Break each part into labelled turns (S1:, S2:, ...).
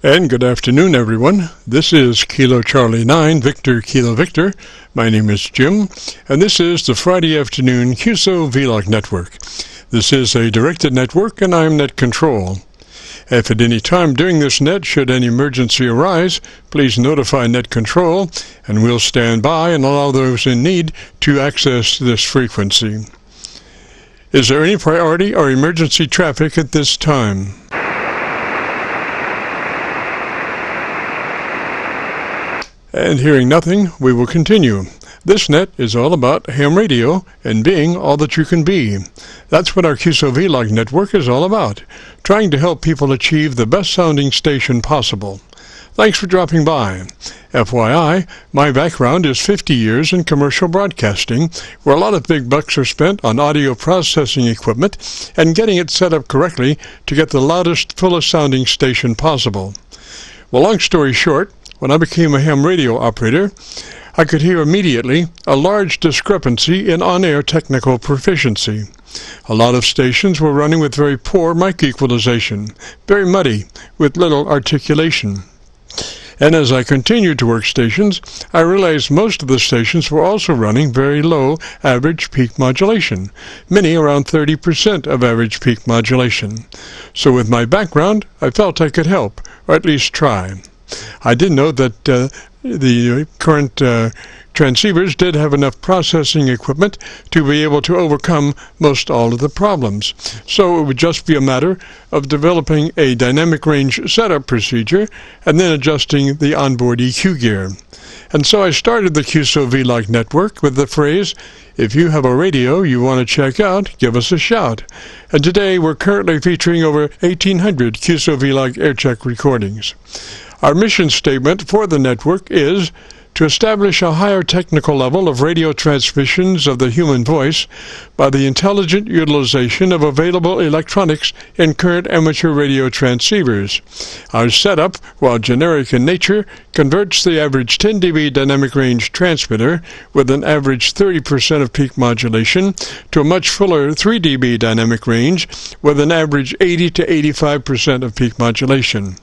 S1: And good afternoon, everyone. This is Kilo Charlie 9, Victor Kilo Victor. My name is Jim, and this is the Friday afternoon QSO-VLOG network. This is a directed network, and I'm net control. If at any time during this net should any emergency arise, please notify net control, and we'll stand by and allow those in need to access this frequency. Is there any priority or emergency traffic at this time? And hearing nothing, we will continue. This net is all about ham radio and being all that you can be. That's what our QSO-VLOG network is all about, trying to help people achieve the best sounding station possible. Thanks for dropping by. FYI, my background is 50 years in commercial broadcasting, where a lot of big bucks are spent on audio processing equipment and getting it set up correctly to get the loudest, fullest sounding station possible. Well, long story short, when I became a ham radio operator, I could hear immediately a large discrepancy in on-air technical proficiency. A lot of stations were running with very poor mic equalization, very muddy, with little articulation. And as I continued to work stations, I realized most of the stations were also running very low average peak modulation, many around 30% of average peak modulation. So with my background, I felt I could help, or at least try. I did know that the current transceivers did have enough processing equipment to be able to overcome most all of the problems. So it would just be a matter of developing a dynamic range setup procedure and then adjusting the onboard EQ gear. And so I started the QSO-VLOG network with the phrase, "If you have a radio you want to check out, give us a shout." And today we're currently featuring over 1,800 QSO-VLOG Aircheck recordings. Our mission statement for the network is to establish a higher technical level of radio transmissions of the human voice by the intelligent utilization of available electronics in current amateur radio transceivers. Our setup, while generic in nature, converts the average 10 dB dynamic range transmitter with an average 30% of peak modulation to a much fuller 3 dB dynamic range with an average 80 to 85% of peak modulation.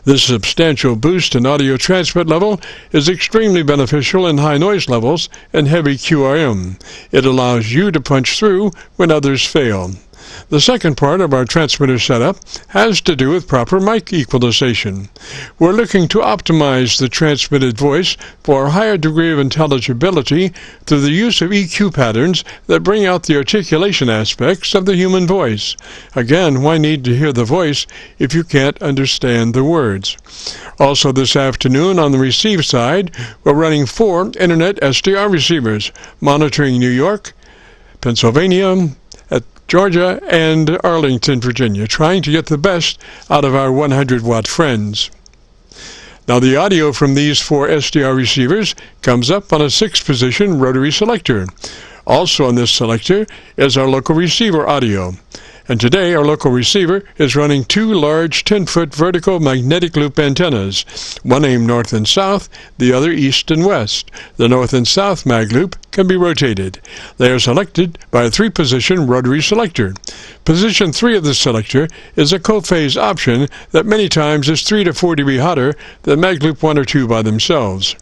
S1: This substantial boost in audio transmit level is extremely beneficial in high noise levels and heavy QRM. It allows you to punch through when others fail. The second part of our transmitter setup has to do with proper mic equalization. We're looking to optimize the transmitted voice for a higher degree of intelligibility through the use of EQ patterns that bring out the articulation aspects of the human voice. Again, why need to hear the voice if you can't understand the words? Also this afternoon on the receive side, we're running 4 Internet SDR receivers, monitoring New York, Pennsylvania, Georgia, and Arlington, Virginia, trying to get the best out of our 100-watt friends. Now the audio from these 4 SDR receivers comes up on a 6-position rotary selector. Also on this selector is our local receiver audio. And today our local receiver is running 2 large 10-foot vertical magnetic loop antennas, one aimed north and south, the other east and west. The north and south mag loop can be rotated. They are selected by a 3-position rotary selector. Position 3 of the selector is a co-phase option that many times is 3 to 4 dB hotter than mag loop 1 or 2 by themselves.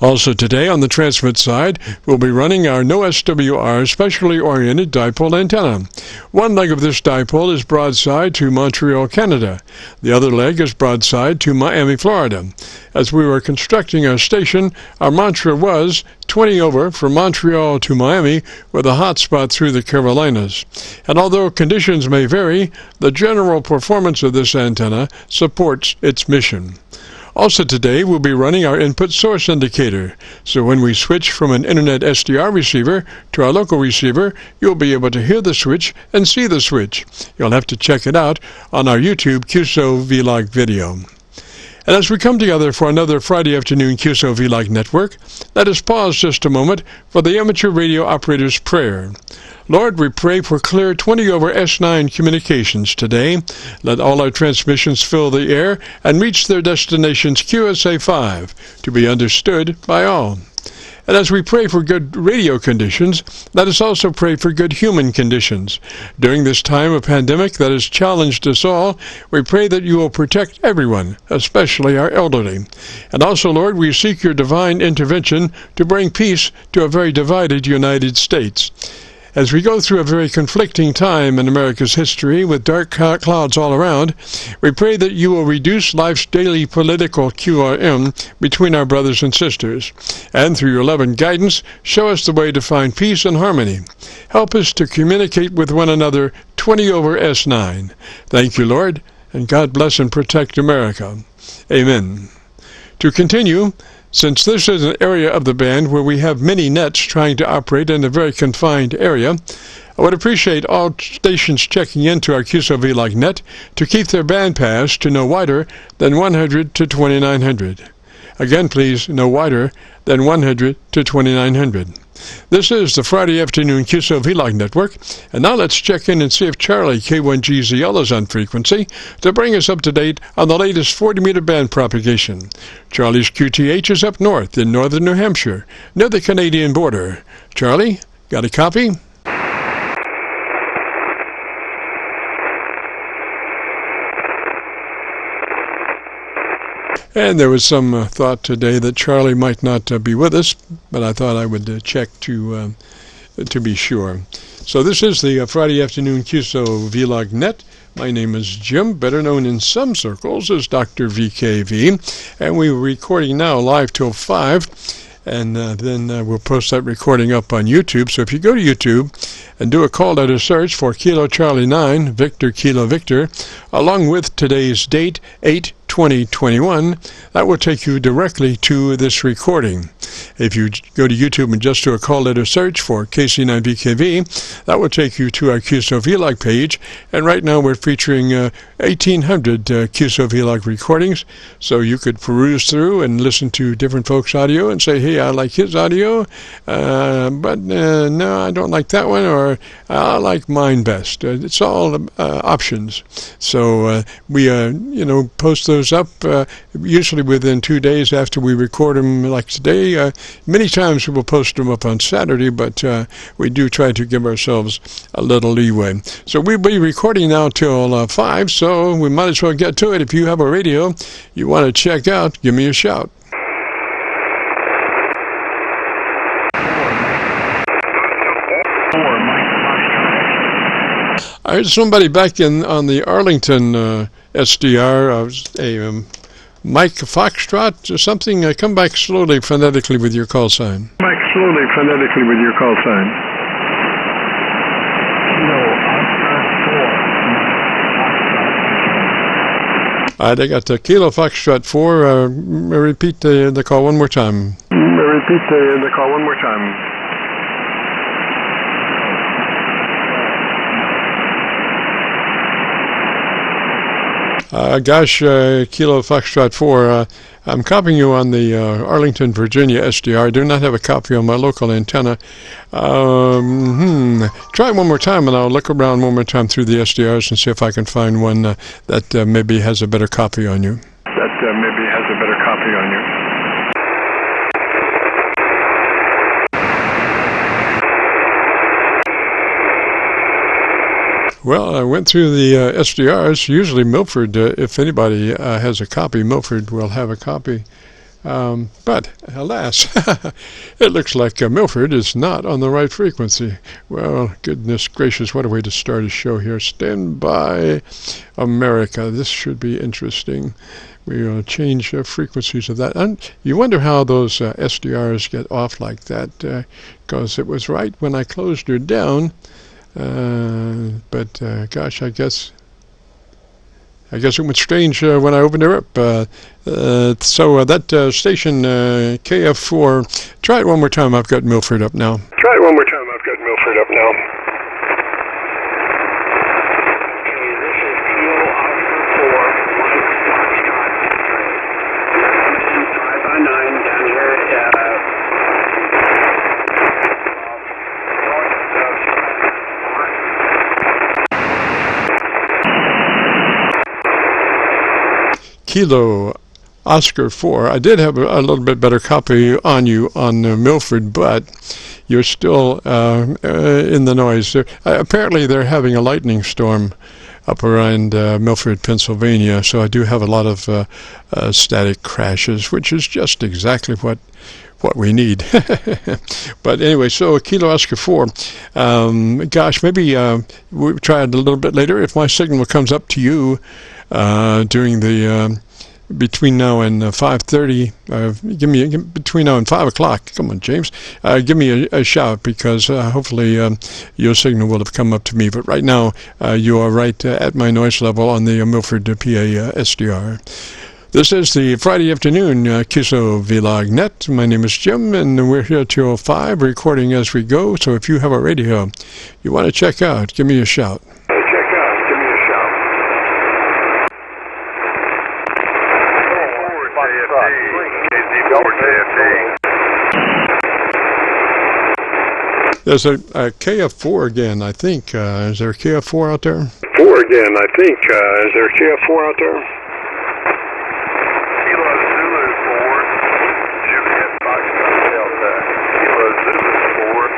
S1: Also today on the transmit side, we'll be running our no SWR specially oriented dipole antenna. One leg of this dipole is broadside to Montreal, Canada. The other leg is broadside to Miami, Florida. As we were constructing our station, our mantra was 20 over from Montreal to Miami with a hot spot through the Carolinas. And although conditions may vary, the general performance of this antenna supports its mission. Also today, we'll be running our input source indicator, so when we switch from an Internet SDR receiver to our local receiver, you'll be able to hear the switch and see the switch. You'll have to check it out on our YouTube QSO-VLOG video. And as we come together for another Friday afternoon QSO-VLOG network, let us pause just a moment for the amateur radio operator's prayer. Lord, we pray for clear 20 over S9 communications today. Let all our transmissions fill the air and reach their destinations QSA-5 to be understood by all. And as we pray for good radio conditions, let us also pray for good human conditions. During this time of pandemic that has challenged us all, we pray that you will protect everyone, especially our elderly. And also, Lord, we seek your divine intervention to bring peace to a very divided United States. As we go through a very conflicting time in America's history with dark clouds all around, we pray that you will reduce life's daily political QRM between our brothers and sisters, and through your love and guidance, show us the way to find peace and harmony. Help us to communicate with one another 20 over S9. Thank you, Lord, and God bless and protect America. Amen. To continue, since this is an area of the band where we have many nets trying to operate in a very confined area, I would appreciate all stations checking into our QSO-VLOG net to keep their band pass to no wider than 100 to 2900. Again, please, no wider than 100 to 2900. This is the Friday afternoon QSO-VLOG network, and now let's check in and see if Charlie K1GZL is on frequency to bring us up to date on the latest 40-meter band propagation. Charlie's QTH is up north in northern New Hampshire, near the Canadian border. Charlie, got a copy? And there was some thought today that Charlie might not be with us, but I thought I would check to be sure. So this is the Friday afternoon QSO-VLOG net. My name is Jim, better known in some circles as Dr. VKV, and we're recording now live till 5. And then we'll post that recording up on YouTube. So if you go to YouTube and do a call letter search for Kilo Charlie 9, Victor Kilo Victor, along with today's date, 8/20/21, that will take you directly to this recording. If you go to YouTube and just do a call letter search for KC9VKV, that will take you to our QSO-VLOG page. And right now we're featuring 1,800 QSO-VLOG recordings. So you could peruse through and listen to different folks' audio and say, hey, I like his audio, but no, I don't like that one, or I like mine best. It's all options. So we, post those up usually within 2 days after we record them, like today. Many times we will post them up on Saturday, but we do try to give ourselves a little leeway. So we'll be recording now till 5, so we might as well get to it. If you have a radio you want to check out, give me a shout. I heard somebody back on the Arlington SDR, Mike Foxtrot or something. Come back slowly, phonetically with your call sign.
S2: Mike, slowly, phonetically with your call sign.
S1: I got Kilo Foxtrot 4. Repeat the call one more time.
S2: Repeat the call one more time.
S1: Kilo Foxtrot 4, I'm copying you on the Arlington, Virginia SDR. I do not have a copy on my local antenna. Try one more time, and I'll look around one more time through the SDRs and see if I can find one that maybe has a better copy on you. Well, I went through the SDRs. Usually Milford, if anybody has a copy, Milford will have a copy. But, alas, it looks like Milford is not on the right frequency. Well, goodness gracious, what a way to start a show here. Stand by, America. This should be interesting. We'll change frequencies of that. And you wonder how those SDRs get off like that, because it was right when I closed her down. But gosh, I guess it went strange when I opened her up. So that station KF4, try it one more time. I've got Milford up now. Kilo Oscar 4. I did have a little bit better copy on you on Milford, but you're still in the noise. Apparently they're having a lightning storm up around Milford, Pennsylvania, so I do have a lot of static crashes, which is just exactly what we need. But anyway, so Kilo Oscar 4. Gosh, maybe we'll try it a little bit later. If my signal comes up to you during the between now and 5:30, give me between now and 5 o'clock. Come on, James, give me a shout, because hopefully your signal will have come up to me. But right now, you are right at my noise level on the Milford PA SDR. This is the Friday afternoon QSO-VLOG net. My name is Jim, and we're here till 5, recording as we go. So if you have a radio you want to check out, give me a shout. There's a KF4 again, I think. Is there a KF4 out there?
S2: 4 again, I think. Is there a KF4 out there? Kilo Zulu 4, Juliet Foxtrot Delta. Kilo Zulu 4,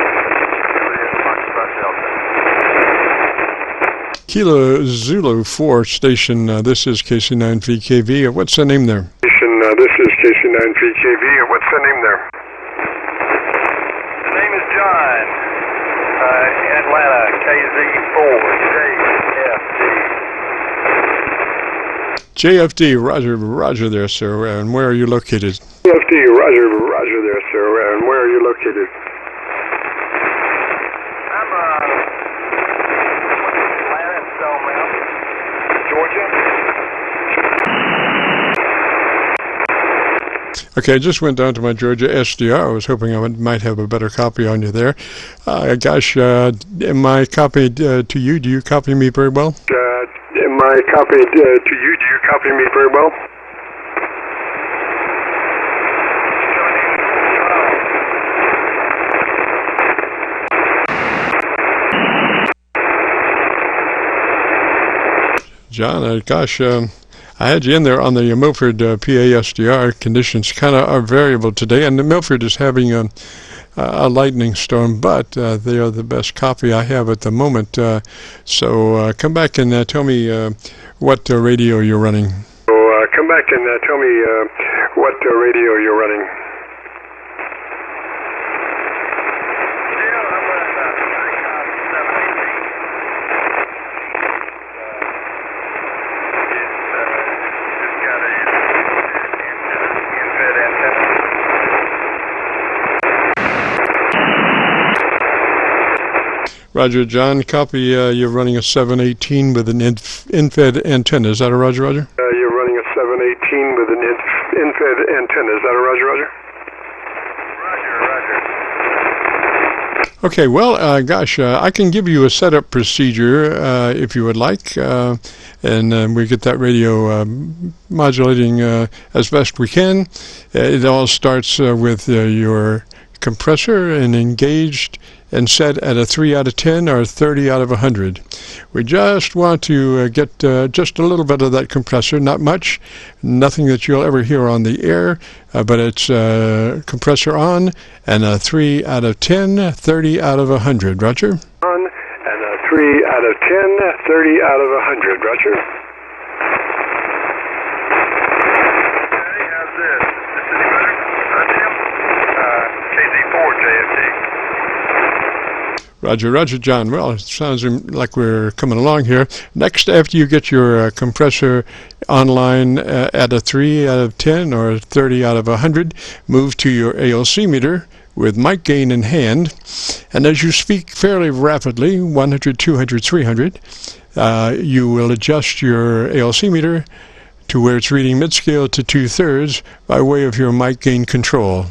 S2: Juliet Foxtrot Delta.
S1: Kilo Zulu 4 station, this is KC9VKV. What's the name there?
S2: Station, this is KC9VKV. What's the name there?
S3: My name is John, in Atlanta, KZ4,
S1: JFD, roger there, sir. And where are you located?
S2: JFD, roger there, sir. And where are you located?
S3: I'm Atlanta and Stone Mountain, Georgia.
S1: Okay, I just went down to my Georgia SDR. I was hoping I might have a better copy on you there. Gosh, am I copied to you? Do you copy me very well?
S2: Am I copied to you? Do you copy me very well?
S1: John, gosh, I had you in there on the Milford PA SDR. Conditions kind of are variable today, and the Milford is having a lightning storm, but they are the best copy I have at the moment. So come back and tell me what radio you're running.
S2: So come back and tell me what radio you're running.
S1: Roger, John, copy. You're running a 718 with an infed antenna. Is that a roger?
S2: You're running a 718 with an infed antenna. Is that a roger?
S1: Okay, well, gosh, I can give you a setup procedure if you would like, and we get that radio modulating as best we can. It all starts with your compressor and engaged and set at a 3 out of 10 or 30 out of 100. We just want to get just a little bit of that compressor, not much, nothing that you'll ever hear on the air, but it's compressor on, and a 3 out of 10, 30 out of 100. Roger?
S2: On, and a 3 out of 10, 30 out of 100. Roger?
S3: Okay, how's this? This any better? KZ4, JFD.
S1: Roger, John. Well, it sounds like we're coming along here. Next, after you get your compressor online at a 3 out of 10 or 30 out of 100, move to your ALC meter with mic gain in hand. And as you speak fairly rapidly, 100, 200, 300, you will adjust your ALC meter to where it's reading mid-scale to 2/3 by way of your mic gain control.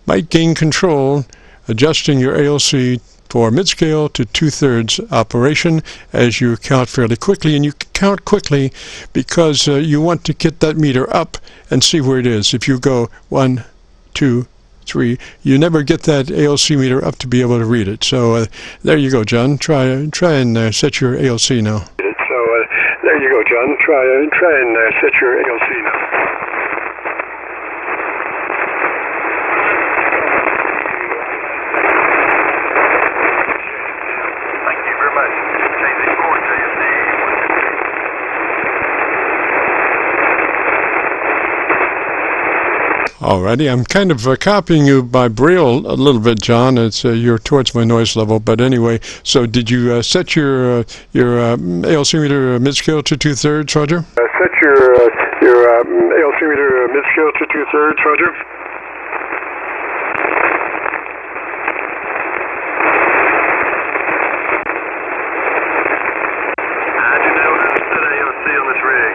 S1: Mic gain control, adjusting your ALC for mid-scale to 2/3 operation as you count fairly quickly. And you count quickly because you want to get that meter up and see where it is. If you go 1, 2, 3, you never get that ALC meter up to be able to read it. So there you go, John. Try and set your ALC now.
S2: So there you go, John. Try and set your ALC now.
S1: Alrighty, I'm kind of copying you by Braille a little bit, John. It's you're towards my noise level, but anyway. So, did you set your altimeter mid-scale to 2/3, Roger?
S4: Set your altimeter mid-scale to 2/3, Roger.
S2: I do not want to set AOC on this rig.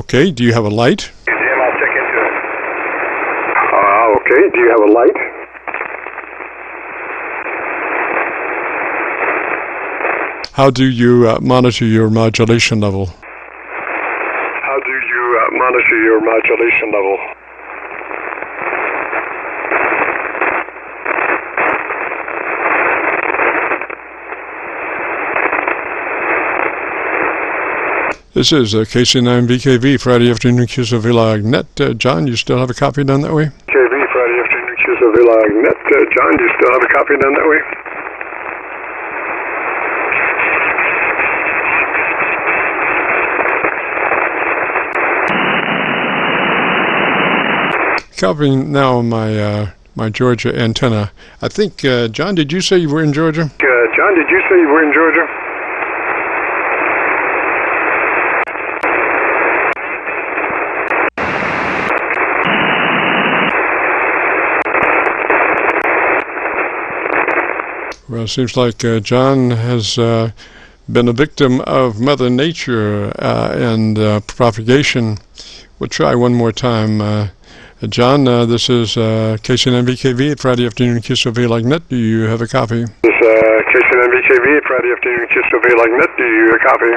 S1: Okay. Do you have a light?
S2: Jim, I'll check into it.
S4: Okay, do you have a light?
S1: How do you monitor your modulation level?
S4: How do you monitor your modulation level?
S1: This is KC9VKV, Friday afternoon QSO-VLOG net. John, you still have a copy done that way?
S4: KV, Friday afternoon, QSO-VLOG net. John, do you still have a copy done that way?
S1: Copying now my Georgia antenna. I think, John, did you say you were in Georgia?
S4: John, did you say you were in Georgia?
S1: Well, it seems like John has been a victim of Mother Nature and propagation. We'll try one more time. John, this is KC9VKV at Friday afternoon QSO-VLOG net. Do you have a copy?
S4: This is KC9VKV at Friday afternoon, QSO-VLOG net. Do you have a copy?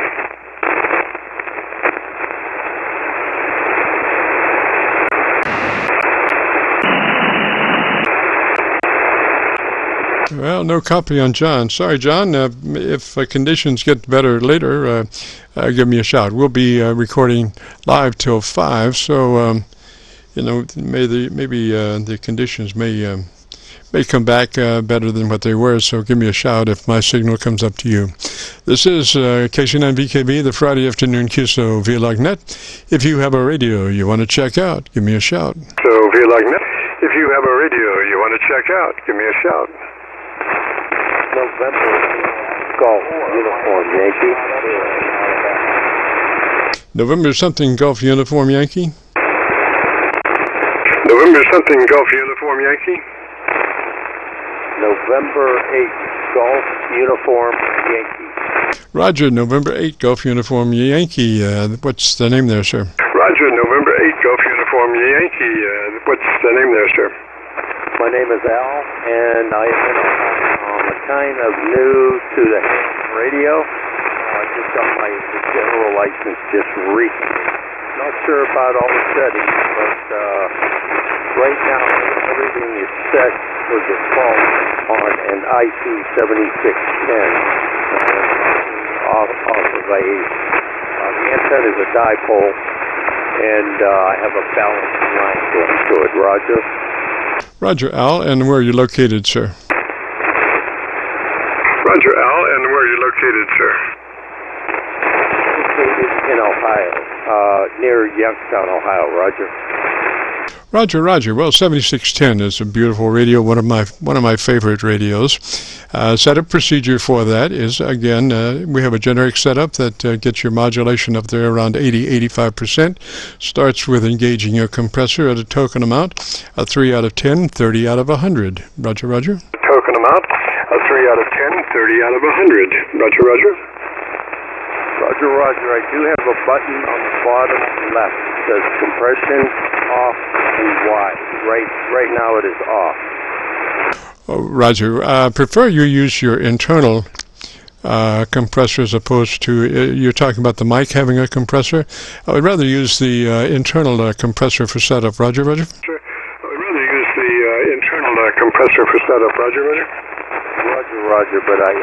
S1: Well, no copy on John. Sorry, John. If conditions get better later, give me a shout. We'll be recording live till 5, so maybe the conditions may come back better than what they were. So give me a shout if my signal comes up to you. This is KC9VKV, the Friday afternoon QSO-VLOG net. If you have a radio you want to check out, give me a shout.
S4: So VLOG net. If you have a radio you want to check out, give me a shout.
S3: November Golf Uniform Yankee.
S1: November something Golf Uniform Yankee.
S4: November something Golf Uniform Yankee.
S3: November 8 Golf Uniform Yankee.
S1: Roger, November 8 Golf Uniform Yankee. What's the name there, sir?
S4: Roger, November 8 Golf Uniform Yankee. What's the name there, sir?
S3: My name is Al, and I am kind of new to the radio. I just got my general license just recently. Not sure about all the settings, but right now everything is set for default on an IP 7610 off of a the antenna is a dipole, and I have a balanced line going to it. Roger.
S1: Roger, Al, and where are you located, sir?
S4: Roger, Al, and where are you located, sir?
S3: Located in Ohio, near Youngstown, Ohio. Roger.
S1: Roger. Well, 7610 is a beautiful radio, one of my favorite radios. Setup procedure for that is, again, we have a generic setup that gets your modulation up there around 80-85%. Starts with engaging your compressor at a token amount, a 3 out of 10, 30 out of 100. Roger.
S4: Token amount, a 3 out of 10, 30 out of 100. Roger.
S3: Roger. I do have a button on the bottom left that says compression off and wide. Right now it is off.
S1: Oh, Roger. Prefer you use your internal compressor as opposed to, you're talking about the mic having a compressor. I would rather use the internal compressor for setup. Roger.
S4: Sure. I would rather use the internal compressor for setup. Roger.
S3: Roger, but I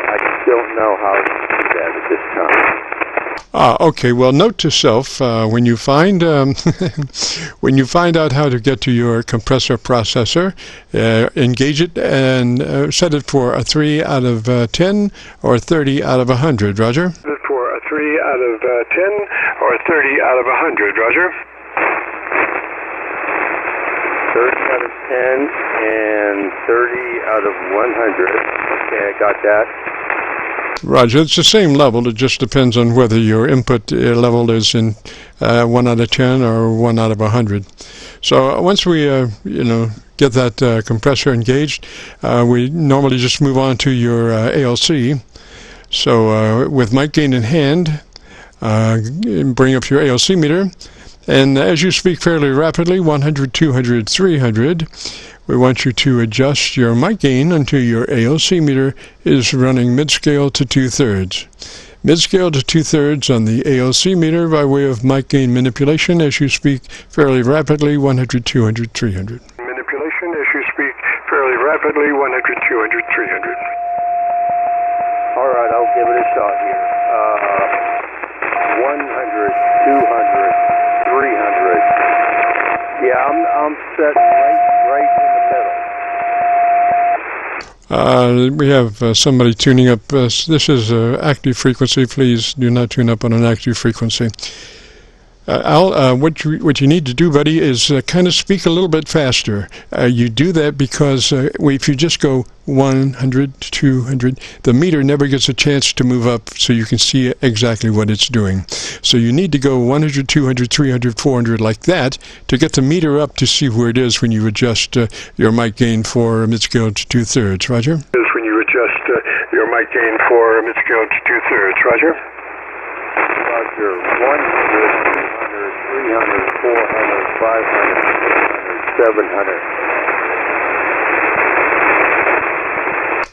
S3: don't know how to do that at this time.
S1: Okay. Well, note to self: when you find when you find out how to get to your compressor processor, engage it and set it for a 3 out of 10 or 30 out of 100. Roger.
S4: Set it for a 3 out of 10 or 30 out of 100. Roger.
S3: 30 out of 10 and 30 out of 100. Okay, I got that.
S1: Roger, it's the same level. It just depends on whether your input level is in 1 out of 10 or 1 out of 100. So once we, get that compressor engaged, we normally just move on to your ALC. So with mic gain in hand, bring up your ALC meter, and as you speak fairly rapidly, 100, 200, 300, we want you to adjust your mic gain until your ALC meter is running mid-scale to 2/3. Mid-scale to 2/3 on the ALC meter by way of mic gain manipulation as you speak fairly rapidly, 100, 200, 300.
S4: Manipulation as you speak fairly rapidly, 100, 200, 300.
S3: All right, I'll give it a shot here. 100, 200, 300. Yeah, I'm set right in the middle.
S1: We have somebody tuning up. This is active frequency. Please do not tune up on an active frequency. Al, what you need to do, buddy, is kind of speak a little bit faster. You do that because if you just go 100, 200, the meter never gets a chance to move up so you can see exactly what it's doing. So you need to go 100, 200, 300, 400 like that to get the meter up to see where it is when you adjust your mic gain for mid-scale to 2/3. Roger?
S4: Is when you adjust your mic gain for mid-scale to 2/3. Roger?
S3: Roger. 100, 300, 400, 500, 600, 700.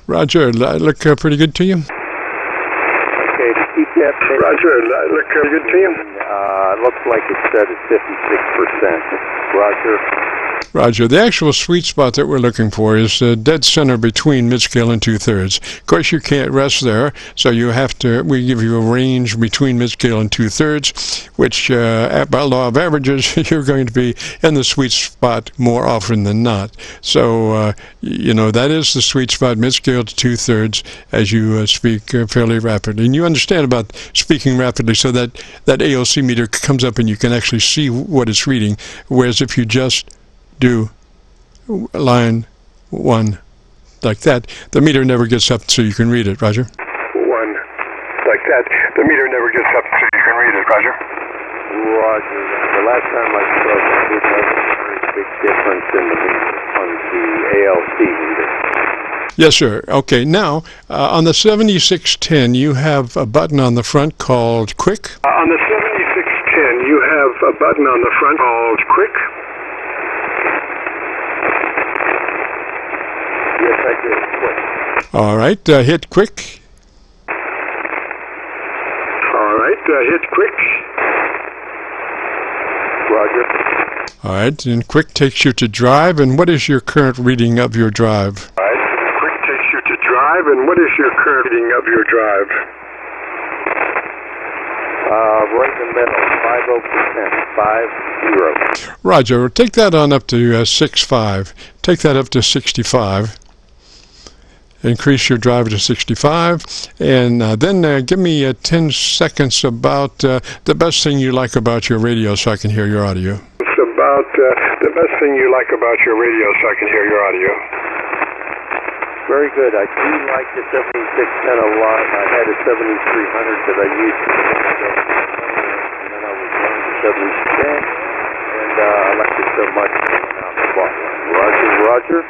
S1: Roger, look pretty good to you?
S3: Okay, to keep that pace,
S4: Roger, look good to you?
S3: looks like it's set at 56%. Roger.
S1: Roger. The actual sweet spot that we're looking for is dead center between mid-scale and 2/3. Of course, you can't rest there, so you have to. We give you a range between mid-scale and 2/3, which, by law of averages, you're going to be in the sweet spot more often than not. So, that is the sweet spot, mid-scale to 2/3, as you speak fairly rapidly. And you understand about speaking rapidly, so that ALC meter comes up and you can actually see what it's reading. Whereas if you just do line 1 like that, the meter never gets up so you can read it. Roger?
S4: 1 like that, the meter never gets up so you can read it. Roger?
S3: Roger. The last time I spoke, I did notice a very big difference in the meter on the ALC meter.
S1: Yes, sir. Okay, now, on the 7610, you have a button on the front called Quick.
S4: On the 7610, you have a button on the front called Quick.
S3: Yes, I did. Quick.
S1: All right, hit Quick.
S4: All right, hit Quick.
S3: Roger.
S1: All right, and Quick takes you to drive. And what is your current reading of your drive?
S4: All right, Quick takes you to drive. And what is your current reading of your drive?
S3: Right in the middle, 50%, 50.
S1: Roger, take that on up to 65. Take that up to 65. Increase your drive to 65. And then give me 10 seconds about the best thing you like about your radio so I can hear your audio.
S4: It's about the best thing you like about your radio so I can hear your audio.
S3: Very good. I do like the 7610 a lot. I had a 7300 that I used to and then I was running the 7610, and I liked it so much I went out and bought one. Roger.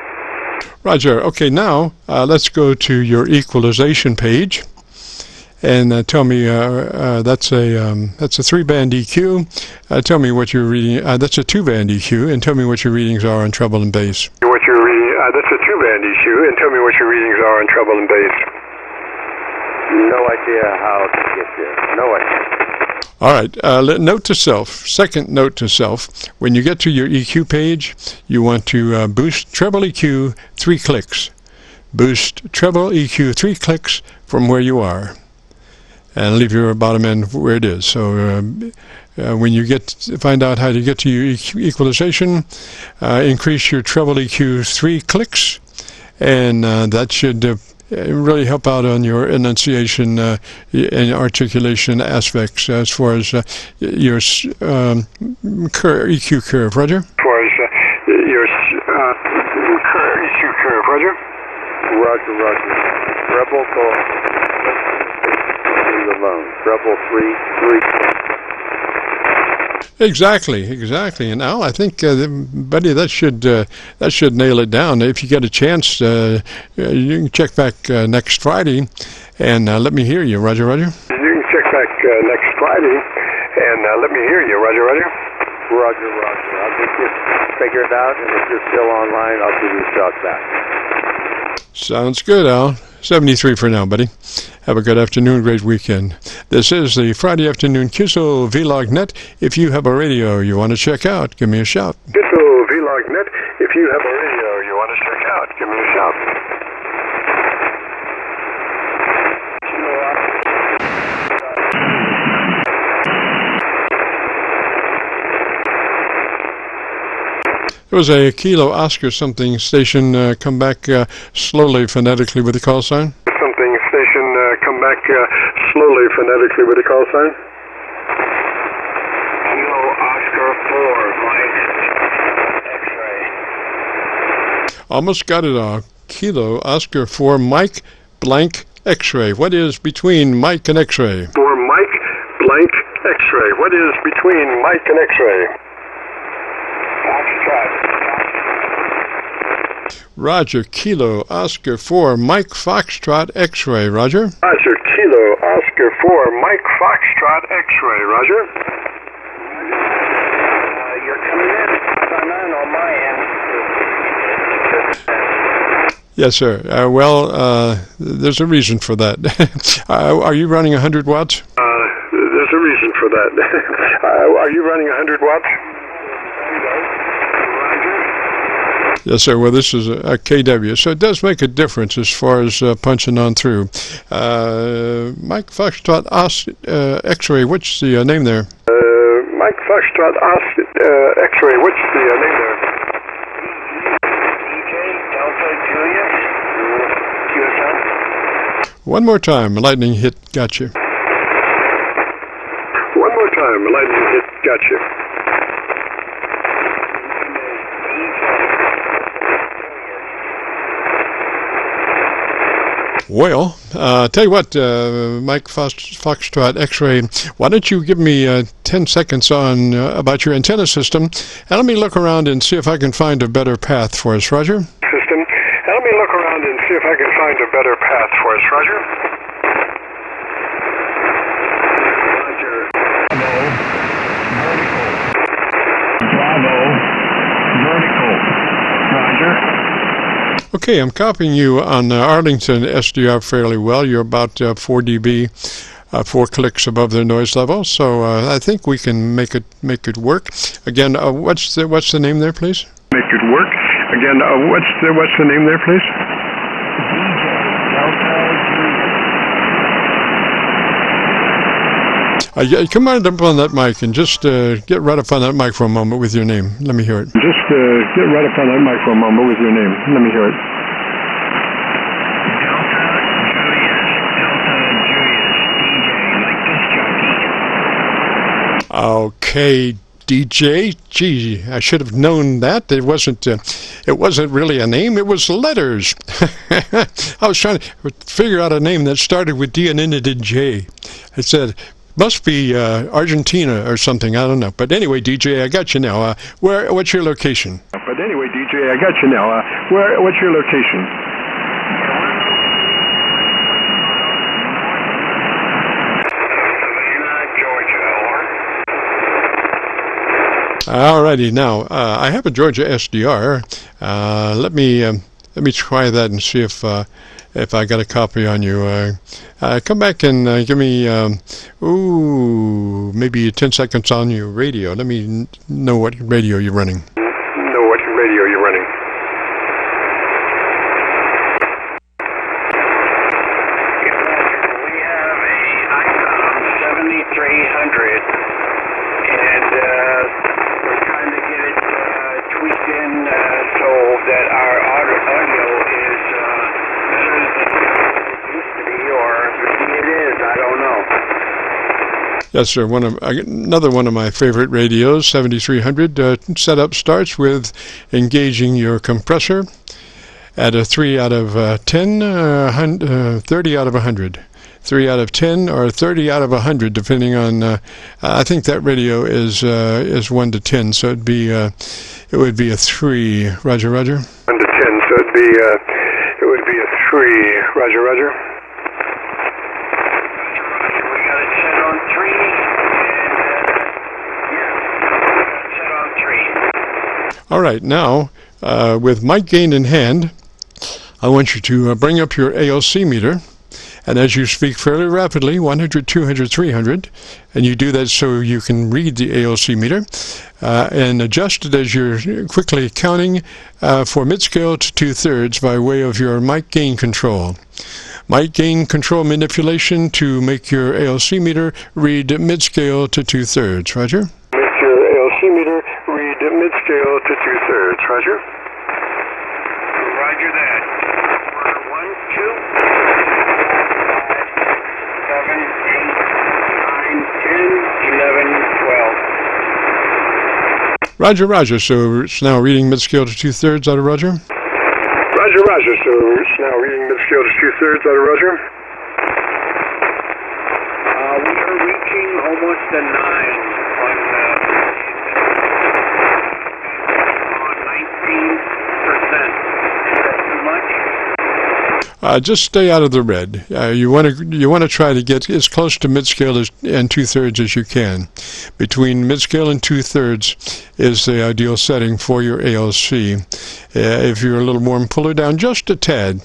S1: Roger. Okay, now let's go to your equalization page, and tell me that's a 3-band EQ. Tell me what you're reading. That's a 2-band EQ, and tell me what your readings are on treble and bass.
S4: What you're reading? That's a 2-band EQ, and tell me what your readings are on treble and bass.
S3: No idea how to get there. No idea.
S1: All right, note to self, second note to self, when you get to your EQ page, you want to boost treble EQ 3 clicks. Boost treble EQ 3 clicks from where you are, and leave your bottom end where it is. So when you find out how to get to your equalization, increase your treble EQ 3 clicks, and that should really help out on your enunciation and articulation aspects as far as your EQ curve. Roger?
S4: As far as your Issue curve, Roger.
S3: Roger, roger. Rebel call. Leave alone. Rebel 3.
S1: Exactly. And Al, I think, buddy, that should nail it down. If you get a chance, you can check back next Friday and let me hear you. Roger, roger.
S4: You can check back next Friday and let me hear you. Roger, roger.
S3: Roger, roger. I'll get you figured out, and if you're still online, I'll give you a shout back.
S1: Sounds good, Al. 73 for now, buddy. Have a good afternoon, great weekend. This is the Friday afternoon QSO-VLOG net. If you have a radio you want to check out, give me a shout.
S4: QSO-VLOG net. If you have a radio you want to check out, give me a shout.
S1: There was a Kilo Oscar something station come back slowly phonetically with the call sign.
S4: Something station come back slowly phonetically with a call sign. Kilo Oscar 4 Mike X-ray.
S1: Almost got it. Kilo Oscar 4 Mike blank X-ray. What is between Mike and X-ray?
S4: For Mike blank X-ray. What is between Mike and X-ray?
S1: Roger, Kilo, Oscar 4, Mike Foxtrot, X-ray, Roger.
S4: Roger, Kilo, Oscar 4, Mike Foxtrot, X-ray, Roger.
S3: You're coming in. I'm on my end.
S1: Yes, sir. There's a reason for that. Are you running 100 watts?
S4: There's a reason for that. Are you running 100 watts?
S1: Yes, sir. Well, this is a KW, so it does make a difference as far as punching on through. Mike Foxtrot X-ray, what's the name there?
S4: Mike Foxtrot X-ray, what's the name there?
S3: DJ Delta Julius QSO.
S1: One more time, lightning hit, got you.
S4: One more time, lightning hit, got you.
S1: Well, tell you what, Mike Foxtrot X-ray, why don't you give me 10 seconds on about your antenna system, and let me look around and see if I can find a better path for us, Roger.
S4: System, and let me look around and see if I can find a better path for us, Roger. Roger. Bravo. Vertical. Roger.
S1: Okay, I'm copying you on Arlington SDR fairly well. You're about 4 dB, 4 clicks above the noise level, so I think we can make it work. Again, what's the name there, please?
S4: Make it work. Again, what's the name there, please?
S1: Come on up on that mic and just get right up on that mic for a moment with your name. Let me hear it.
S4: Just get right up on that mic for a moment with your name. Let me hear it. Delta Julius, DJ, like disc jockey.
S1: Okay, DJ. Gee, I should have known that. It wasn't really a name. It was letters. I was trying to figure out a name that started with D and ended in J. I said, must be Argentina or something. I don't know. But anyway, DJ, I got you now. What's your location?
S4: What's your location?
S1: Alrighty, now I have a Georgia SDR. Let me try that and see if I got a copy on you. Come back and give me maybe 10 seconds on your radio. Let me know what radio you're running. Yes, sir. Another one of my favorite radios, 7300. Setup starts with engaging your compressor at a 3 out of 10, 30 out of 100. 3 out of 10 or 30 out of 100, depending on. I think that radio is 1 to 10, so it would be a 3. Roger, Roger.
S4: 1 to 10, so it would be a 3. Roger, Roger.
S1: All right, now, with mic gain in hand, I want you to bring up your ALC meter, and as you speak fairly rapidly, 100, 200, 300, and you do that so you can read the ALC meter, and adjust it as you're quickly counting for mid-scale to 2/3 by way of your mic gain control. Mic gain control manipulation to make your ALC meter read mid-scale to 2/3. Roger?
S4: Make your ALC meter read mid-scale to 2/3. Roger?
S3: Roger that. 1, 2, 7, 8, 9, 10, 11, 12.
S1: Roger, Roger. So it's now reading mid-scale to 2/3 out of Roger?
S4: Roger, Roger. So it's now reading mid-scale to 2/3 out of Roger?
S3: We are reaching almost a 9 on 19%. Is that too much?
S1: Just stay out of the red. You want to try to get as close to mid-scale and 2/3 as you can. Between mid-scale and 2/3 is the ideal setting for your ALC. If you're a little warm, pull it down just a tad.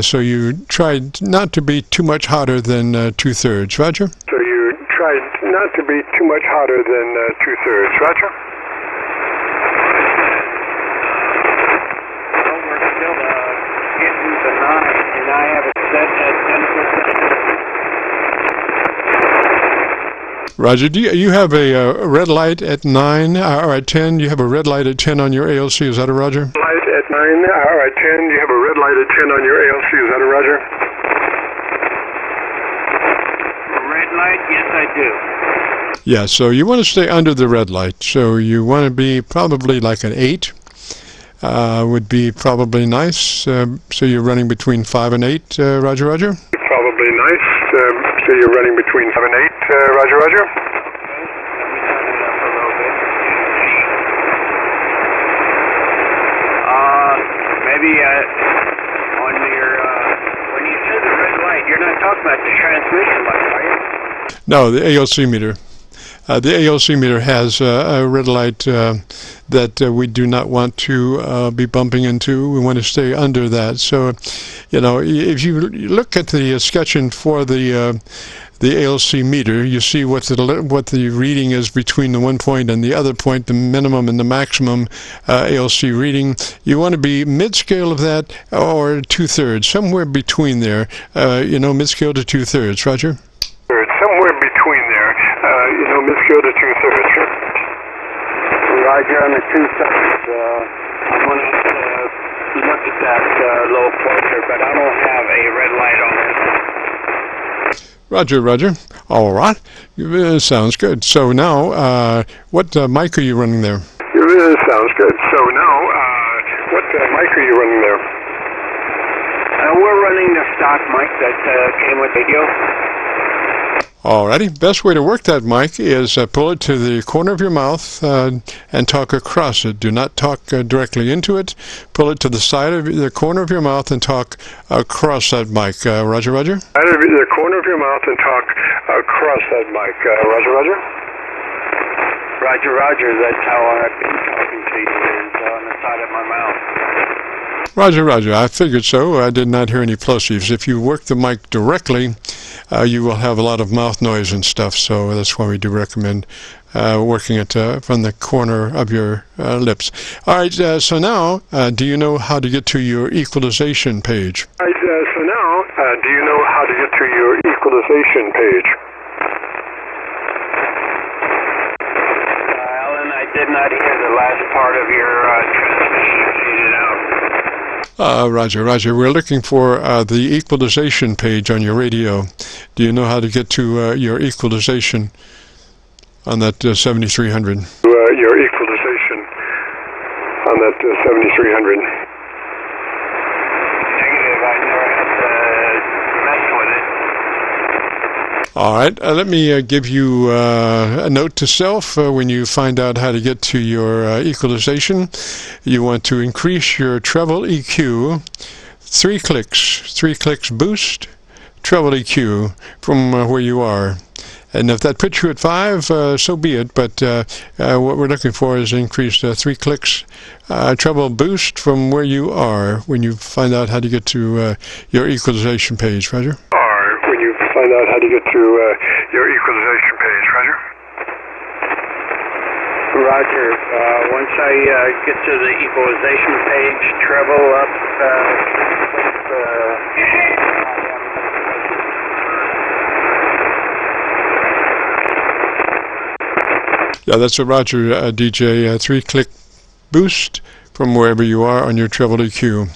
S1: So you try not to be too much hotter than 2/3. Roger?
S4: So you try not to be too much hotter than 2/3. Roger?
S3: Well, we're still getting the 9, and I have it set at 10%.
S1: Roger, do you have a red light at 9 or at 10? You have a red light at 10 on your ALC. Is that a Roger?
S4: Light at 9 or at 10. You have a red light at 10 on your ALC. Is that a Roger?
S3: Red light? Yes, I do.
S1: Yeah, so you want to stay under the red light. So you want to be probably like an 8. Would be probably nice. So you're running between 5 and 8, Roger, Roger?
S4: Probably nice. So you're running between 5 and 8, Roger, Roger?
S3: Okay, let me turn it up a little bit. Maybe on your, when you say the red light, you're not talking about the transmission light, are you?
S1: No, the ALC meter. The ALC meter has a red light that we do not want to be bumping into. We want to stay under that. So, if you look at the sketching for the ALC meter, you see what the reading is between the one point and the other point, the minimum and the maximum ALC reading. You want to be mid-scale of that or 2/3, somewhere between there. Mid-scale to 2/3. Roger?
S4: Somewhere between there. Mid-scale to 2/3.
S3: Roger, on the 2/3. I'm going to look at that a little closer, but I don't have a red light on it.
S1: Roger, Roger. All right. Sounds good. So now, what mic are you running there?
S4: Sounds good. So now, what mic are you running there?
S3: We're running the stock mic that came with radio.
S1: Alrighty, best way to work that mic is pull it to the corner of your mouth and talk across it. Do not talk directly into it. Pull it to the side of the corner of your mouth and talk across that mic. Roger, Roger?
S4: Out of the corner of your mouth and talk across that mic. Roger, Roger?
S3: Roger, Roger. That's how I've been talking to you, is on the side of my mouth.
S1: Roger, Roger. I figured so. I did not hear any plosives. If you work the mic directly, you will have a lot of mouth noise and stuff, so that's why we do recommend working it from the corner of your lips. All right, so now, do you know how to get to your equalization page?
S4: All right, so now, do you know how to get to your equalization page?
S3: Alan, I did not hear the last part of your transmission. Faded out.
S1: Roger, we're looking for the equalization page on your radio. Do you know how to get to your equalization on that 7300?
S4: Your equalization on that 7300.
S3: Negative. I never had to mess with it.
S1: All right, let me give you a note to self when you find out how to get to your equalization. You want to increase your treble EQ 3 clicks boost, treble EQ from where you are. And if that puts you at 5, so be it. But what we're looking for is increase 3 clicks, treble boost from where you are when you find out how to get to your equalization page. Roger.
S4: When you find out how to get to your equalization page. Roger.
S3: Roger. Once I get to the equalization page, treble up.
S1: Yeah, that's a Roger, DJ. 3-click boost from wherever you are on your treble EQ.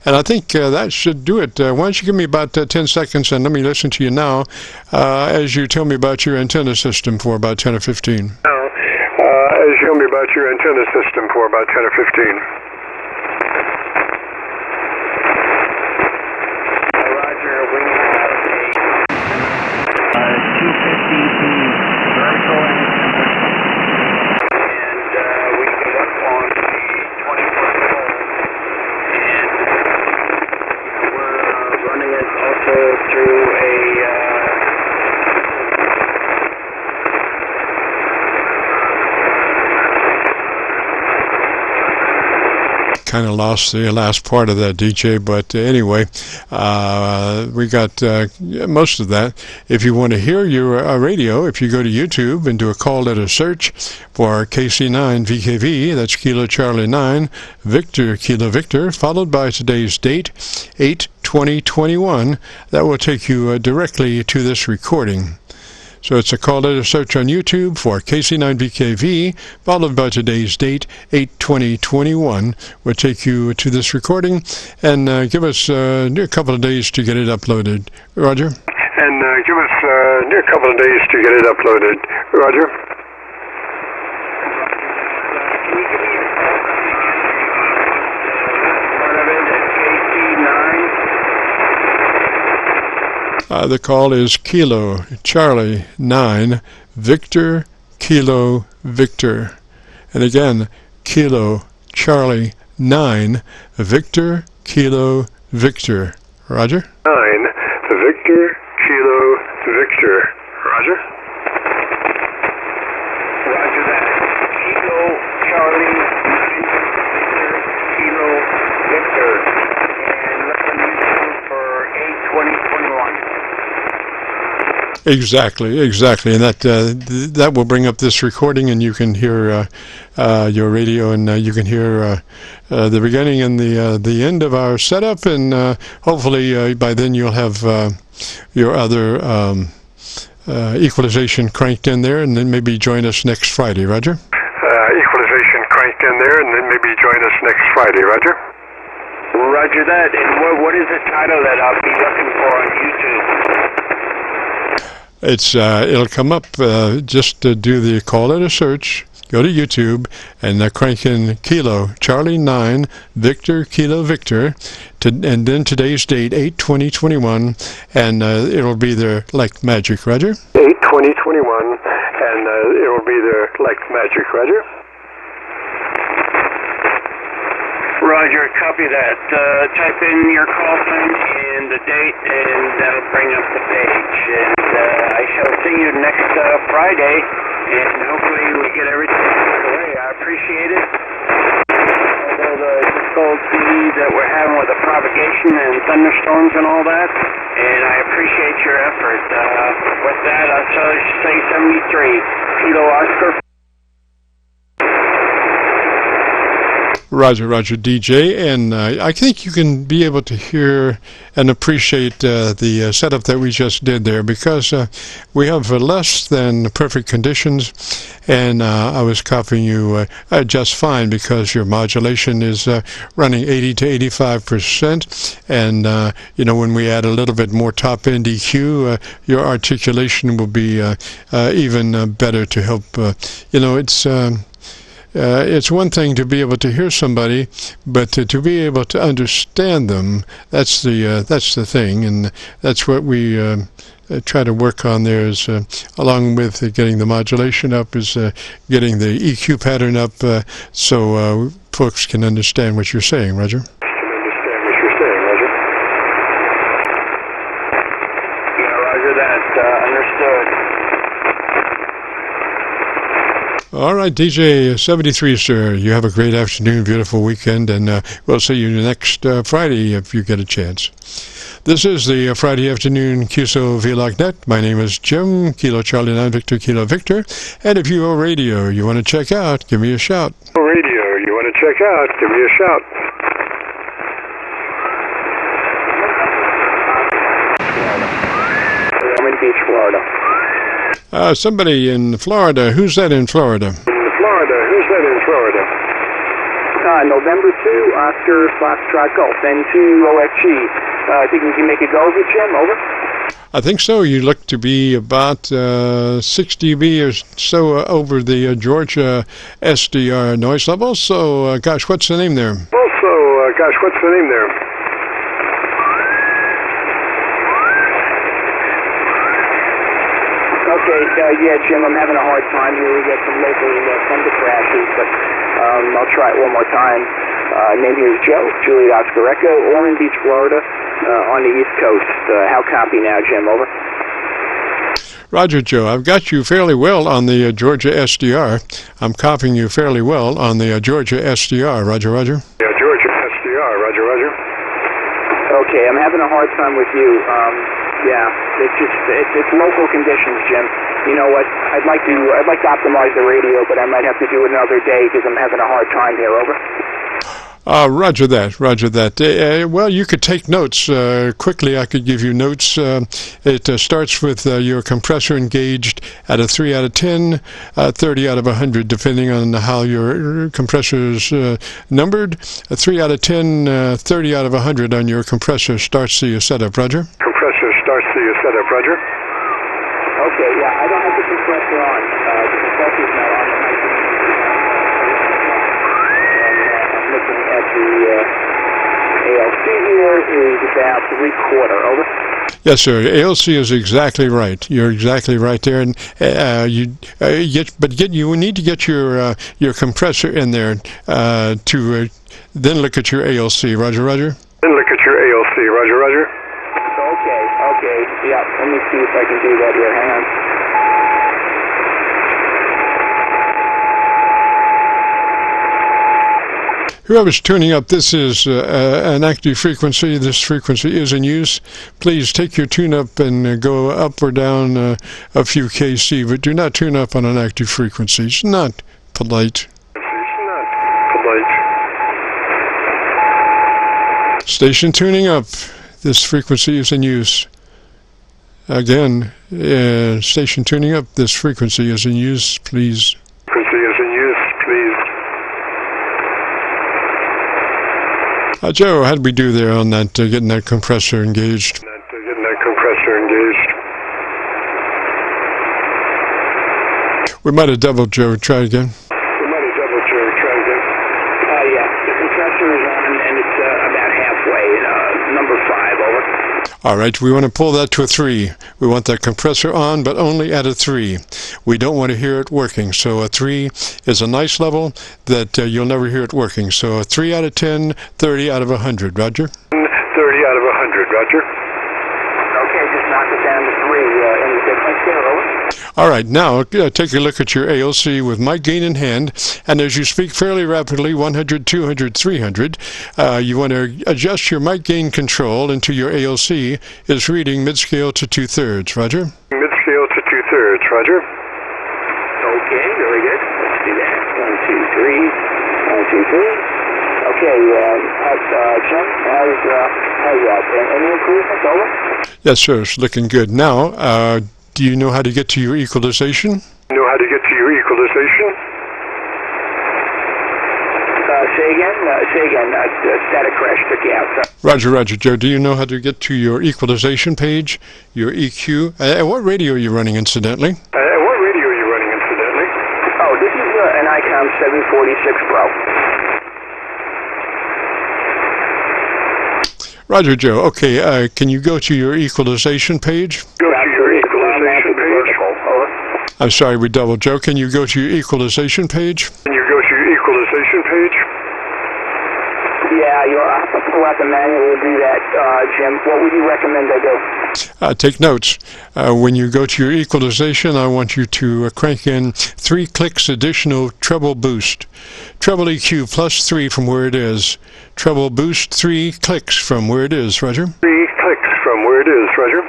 S1: And I think that should do it. Why don't you give me about 10 seconds and let me listen to you now as you tell me about your antenna system for about 10 or 15.
S4: As you tell me about your antenna system for about 10 or 15.
S3: Roger, we have a 250 vertical antenna, and we go up on the 20-foot pole, and we're running it also through a
S1: kind of lost the last part of that, DJ, but anyway, we got most of that. If you want to hear your radio, if you go to YouTube and do a call letter search for KC9VKV, that's Kilo Charlie 9, Victor Kilo Victor, followed by today's date, 8/20/21, that will take you directly to this recording. So it's a call letter search on YouTube for KC9VKV, followed by today's date, 8/20/21. We'll take you to this recording and give us a couple of days to get it uploaded. Roger?
S4: And give us a couple of days to get it uploaded. Roger.
S1: The call is Kilo Charlie 9 Victor Kilo Victor. And again, Kilo Charlie 9 Victor Kilo Victor. Roger?
S4: 9 Victor Kilo Victor. Roger.
S3: Roger that. Kilo Charlie 9 Victor Kilo Victor. And look on YouTube for 8/20/21.
S1: Exactly, and that will bring up this recording, and you can hear your radio, and you can hear the beginning and the end of our setup, and hopefully by then you'll have your other equalization cranked in there, and then maybe join us next Friday. Roger.
S4: Equalization cranked in there, and then maybe join us next Friday. Roger.
S3: Roger that. And what is the title that I'll be looking for on YouTube?
S1: It'll come up. Just do the call letter search. Go to YouTube and crank in Kilo Charlie 9 Victor Kilo Victor, and then today's date 8/20/21, and it'll be there like magic. Roger.
S4: 8/20/21, and it'll be there like magic. Roger.
S3: Roger, copy that. Type in your call sign and the date, and that'll bring up the page. And I shall see you next Friday, and hopefully we get everything out of the way. I appreciate it. Although the difficulty that we're having with the propagation and thunderstorms and all that, and I appreciate your effort. With that, I'll say 73. Kilo Oscar.
S1: Roger, DJ, and I think you can be able to hear and appreciate the setup that we just did there, because we have less than perfect conditions, and I was copying you just fine because your modulation is running 80 to 85%, and when we add a little bit more top-end EQ, your articulation will be even better to help. It's one thing to be able to hear somebody, but to be able to understand them, that's the thing, and that's what we try to work on there, is along with getting the modulation up, is getting the EQ pattern up, so folks can understand what you're saying, Roger.
S3: Yeah, Roger that. Understood.
S1: All right, DJ 73, sir. You have a great afternoon, beautiful weekend, and we'll see you next Friday if you get a chance. This is the Friday afternoon QSO-VLOG net. My name is Jim, Kilo Charlie 9 Victor, Kilo Victor. And if you owe radio you want to check out, give me a shout.
S4: Radio you want to check out, give me a shout.
S3: Roman Beach, Florida.
S1: Somebody in Florida. Who's that in Florida?
S3: November 2, Oscar Foxtrot Golf, N2 OFG. I think we can make it go over, Jim, over.
S1: I think so. You look to be about 6 dB or so over the Georgia SDR noise level. So, gosh, what's the name there?
S3: Okay, yeah, Jim, I'm having a hard time here. We get some local thunder crashes, but I'll try it one more time. Name here is Joe, Juliet Oscar Echo, Ormond Beach, Florida, on the East Coast. How copy now, Jim, over?
S1: Roger, Joe. I've got you fairly well on the Georgia SDR. I'm copying you fairly well on the Georgia SDR. Roger.
S4: Yeah, Georgia SDR, roger.
S3: Okay, I'm having a hard time with you. Yeah, it's local conditions, Jim. You know what? I'd like to optimize the radio, but I might have to do it another day because I'm having a hard time here. Over.
S1: Roger that. Well, you could take notes. Quickly, I could give you notes. It starts with your compressor engaged at a 3 out of 10, 30 out of 100, depending on how your compressor is numbered. A 3 out of 10, 30 out of 100 on your compressor starts the setup, Roger.
S3: Okay, yeah, I don't have the compressor on. The compressor's not on. I'm looking at the ALC here is about 3/4. Over.
S1: Yes, sir. ALC is exactly right. You're exactly right there, and you need to get your compressor in there to then look at your ALC. Roger.
S3: Okay. Yeah, let me see if I can do that here. Hang on.
S1: Whoever's tuning up, this is an active frequency. This frequency is in use. Please take your tune up and go up or down a few KC, but do not tune up on an active frequency. It's not polite. Station tuning up. This frequency is in use. Again, station tuning up. This frequency is in use, please. Joe, how did we do there on that, getting that compressor engaged? We might have doubled, Joe. Try again.
S3: Yeah, the compressor is on, and it's about halfway. Number 5, over.
S1: All right, we want to pull that to a 3. We want that compressor on, but only at a 3. We don't want to hear it working, so a 3 is a nice level that you'll never hear it working. So a 3 out of 10, 30 out of 100. Roger?
S4: 30 out of 100, roger.
S3: Okay, just knock it down to 3. Any difference there, over?
S1: All right, now take a look at your ALC with mic gain in hand, and as you speak fairly rapidly, 100, 200, 300, you want to adjust your mic gain control into your ALC is reading mid-scale to 2/3. Roger?
S4: Mid-scale to 2/3, roger.
S3: Okay, very good. Let's do that. 1, 2, 3. 1, 2, 3.
S5: Okay, Jim, how's that? Any improvements, over?
S1: Yes, sir. It's looking good. Now, do you know how to get to your equalization?
S4: Know how to get to your equalization?
S5: Say again. Static crash took you out.
S1: Roger, Joe. Do you know how to get to your equalization page, your EQ? What radio are you running, incidentally?
S4: What radio are you running, incidentally?
S5: Oh, this is an ICOM 746 Pro.
S1: Roger, Joe. Okay, can you go to your equalization page?
S4: Go to your equalization page.
S5: Over.
S1: I'm sorry, we doubled. Joe, can you go to your equalization page?
S4: Can you go to your equalization page?
S5: Yeah, I'll have to pull out the manual to do that, Jim. What would you recommend I do?
S1: Take notes. When you go to your equalization, I want you to crank in 3 clicks additional treble boost. Treble EQ plus 3 from where it is. Treble boost 3 clicks from where it is, Roger.
S4: 3 clicks from where it is, Roger.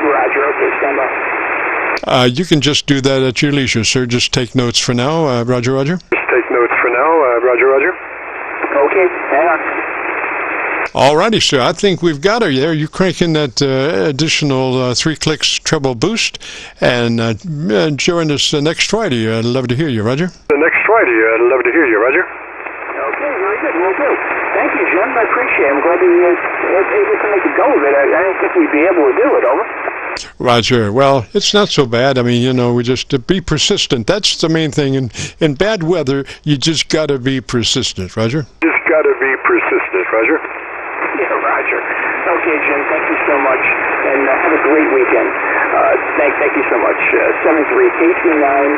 S5: Roger, okay, stand by.
S1: You can just do that at your leisure, sir. Just take notes for now. Roger.
S4: Just take notes for now. Roger.
S5: Okay, hang on.
S1: Alrighty, sir. I think we've got her there. You crank in that additional 3 clicks treble boost and join us next Friday. I'd love to hear you, Roger.
S4: The next Friday, I'd love to hear you, Roger.
S5: Okay, very good. Will do. Thank you, Jim. I appreciate it. I'm glad you were able to make a go of it. I didn't think we'd be able to do it. Over.
S1: Roger. Well, it's not so bad. I mean, we just be persistent. That's the main thing. In bad weather, you just got to be persistent, Roger.
S4: Just got to be persistent, Roger.
S5: Yeah, Roger. Okay, Jim, thank you so much, and have a great weekend. Thank you so much. 73 KC9VKV.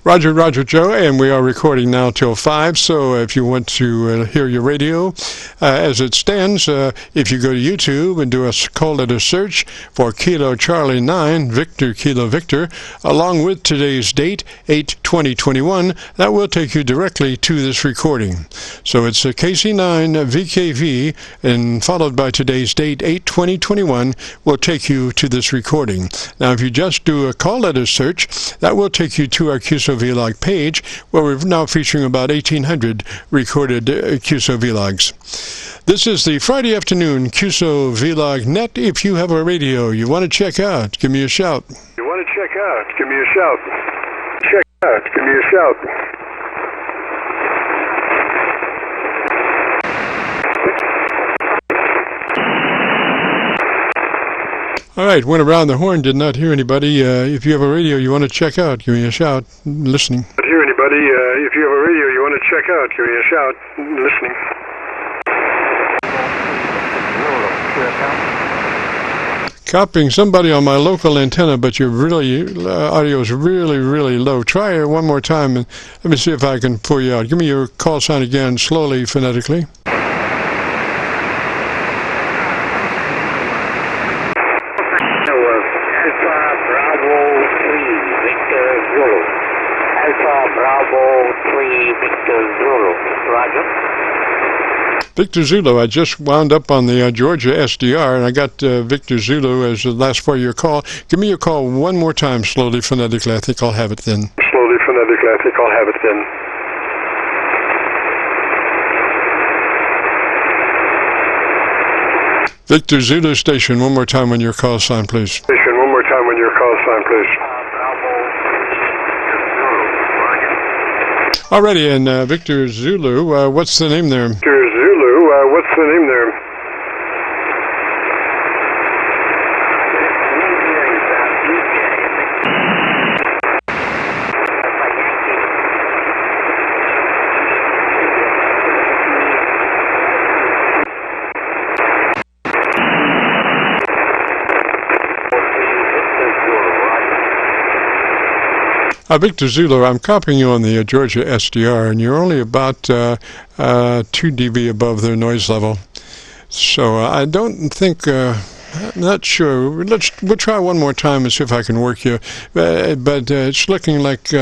S1: Roger, Joe, and we are recording now till 5, so if you want to hear your radio as it stands, if you go to YouTube and do a call letter search for Kilo Charlie 9, Victor Kilo Victor, along with today's date, 8/20/21, that will take you directly to this recording. So it's a KC9VKV, and followed by today's date, 8/20/21, will take you to this recording. Now, if you just do a call letter search, that will take you to our QSO-VLOG page, where we're now featuring about 1,800 recorded QSO-VLOGs. This is the Friday afternoon QSO-VLOG net. If you have a radio you want to check out, give me a shout.
S4: You want to check out? Give me a shout. Check out. Give me a shout.
S1: All right, went around the horn, did not hear anybody. If you have a radio you want to check out, give me a shout. Listening.
S4: Not hear anybody. If you have a radio you want to check out, give me a shout. Listening.
S1: Copying somebody on my local antenna, but your audio is really low. Try it one more time and let me see if I can pull you out. Give me your call sign again, slowly, phonetically. Victor Zulu, I just wound up on the Georgia SDR, and I got Victor Zulu as the last part of your call. Give me your call one more time, slowly, phonetically. I think I'll have it then.
S4: Slowly, phonetically. I think I'll have it then.
S1: Victor Zulu station, one more time on your call sign, please.
S4: Station, one more time on your call sign, please.
S1: Alrighty, and Victor Zulu, what's the name there?
S4: Victor Zulu, what's the name there?
S1: Victor Zulu, I'm copying you on the Georgia SDR, and you're only about 2 dB above their noise level. So I don't think, I'm not sure. We'll try one more time and see if I can work you. But it's looking like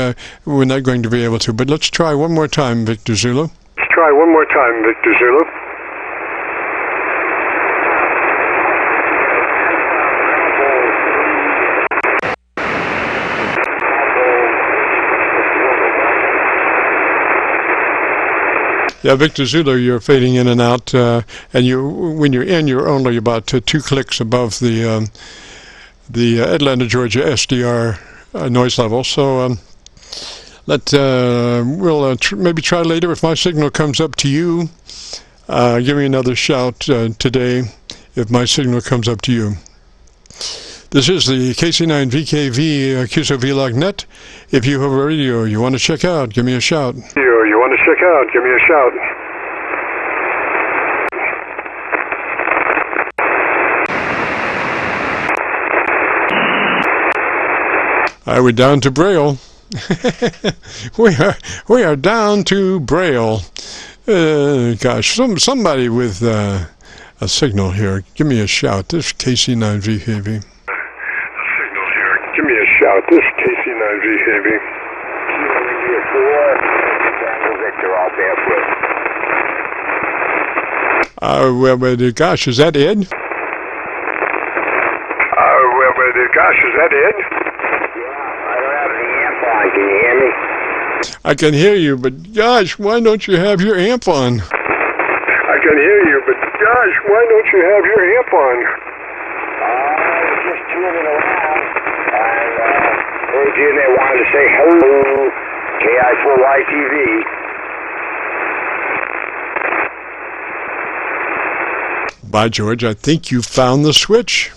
S1: we're not going to be able to. But let's try one more time, Victor Zulu.
S4: Let's try one more time, Victor Zulu.
S1: Yeah, Victor Zulu, you're fading in and out, and when you're in, you're only about 2 clicks above the Atlanta, Georgia SDR noise level. So we'll maybe try later. If my signal comes up to you, give me another shout today if my signal comes up to you. This is the KC9VKV QSO-VLOG net. If you have a radio you want to check out, give me a shout.
S4: You want to check out, give me a shout.
S1: We're down to Braille. we are down to Braille. Gosh, somebody with a signal here, give me a shout. This is KC9VKV.
S4: Give me a shout. This is KC9VKV.
S3: India 4, Tango Victor, all barefoot.
S1: Gosh, is that Ed?
S4: Gosh, is that Ed?
S3: Yeah, I don't have the amp on. Can you hear me?
S1: I can hear you, but gosh, why don't you have your amp on?
S4: I can hear you, but gosh, why don't you have your amp on?
S3: Just tuning around. And heard you and they wanted to say hello, KI4YTV.
S1: By George, I think you found the switch.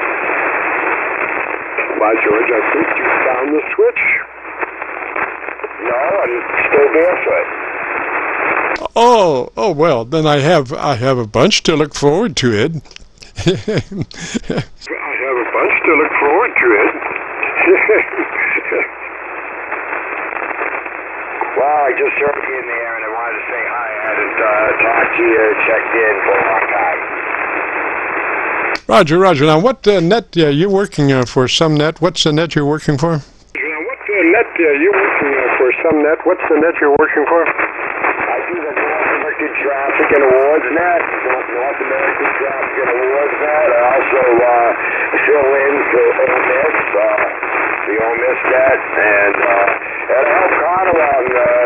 S4: By George, I think you found the switch.
S3: No, I'm still barefoot.
S1: Oh, well, then I have a bunch to look forward to, Ed.
S4: I have a bunch to look forward to, Ed.
S3: Well, I just heard you in there and I wanted to say hi. I hadn't talked to you, checked in for a long time.
S1: Roger. Now, what net are you working for? Some net? What's the net you're working for?
S4: What net are you working for? Some net? What's the net you're working for?
S3: I do the North American Traffic and Awards net. North American Traffic and Awards net. I also fill in for Ole Miss, the Ole Miss net, and I help Connell on the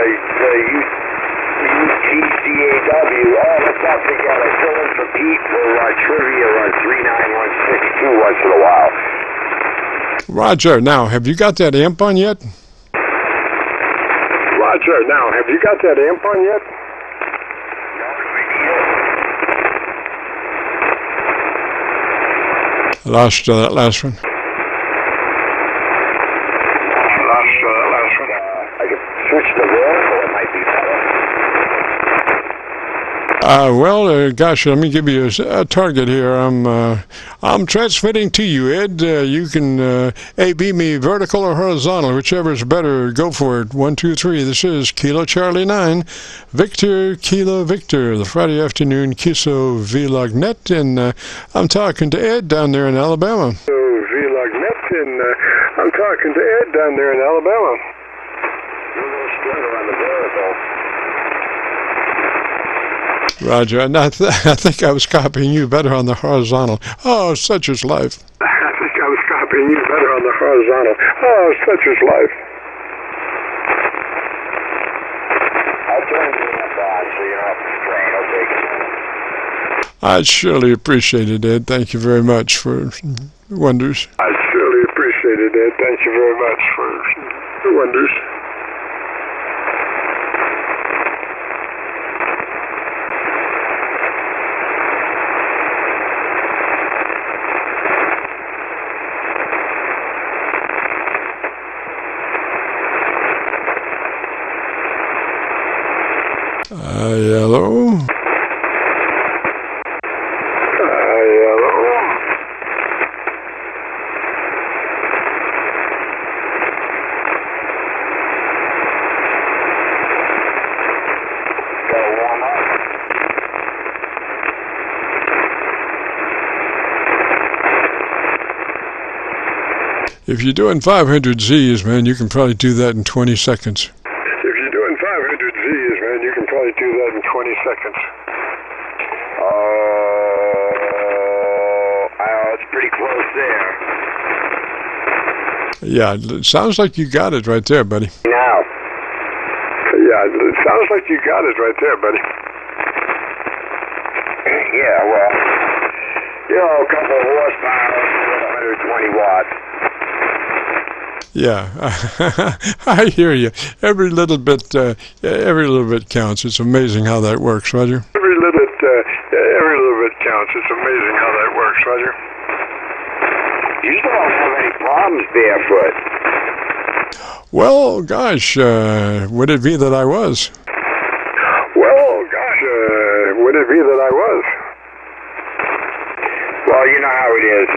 S3: UTCAW. Oh, let's not forget, I fill in for Pete for trivia on 39162 once in a while.
S1: Roger. Now, have you got that amp on yet?
S4: Roger. Now, have you got that amp on yet?
S1: I lost that last one.
S3: I can switch the roll, so it might be better.
S1: Gosh, let me give you a target here. I'm transmitting to you, Ed. You can AB me vertical or horizontal, whichever is better. Go for it. 1, 2, 3. This is Kilo Charlie 9, Victor Kilo Victor, the Friday afternoon QSO-VLOG net, and I'm talking to Ed down there in Alabama.
S4: VLOG net, and I'm talking to Ed down there in Alabama.
S3: You're a little stronger on the vertical.
S1: Roger, and I think I was copying you better on the horizontal. Oh, such is life.
S4: I think I was copying you better on the horizontal. Oh, such is life.
S3: I'll turn the amp on so you don't have to strain.
S1: I surely appreciate it, Ed. Thank you very much for wonders.
S4: I surely appreciate it, Ed. Thank you very much for the wonders.
S1: Hello? If you're doing 500 Z's, man, you can probably do that in 20 seconds.
S4: If you're doing 500 Z's, man, you can probably do that in 20 seconds.
S3: It's pretty close there.
S1: Yeah, it sounds like you got it right there, buddy.
S3: Now.
S4: Yeah, it sounds like you got it right there, buddy.
S3: Yeah, well, a couple of horsepower with 120 watts.
S1: Yeah, I hear you. Every little bit counts. It's amazing how that works, Roger.
S2: Every little bit counts. It's amazing how that works, Roger.
S3: You don't have any problems barefoot.
S1: Well, gosh, would it be that I was?
S2: Would it be that I was?
S3: Well, you know how it is.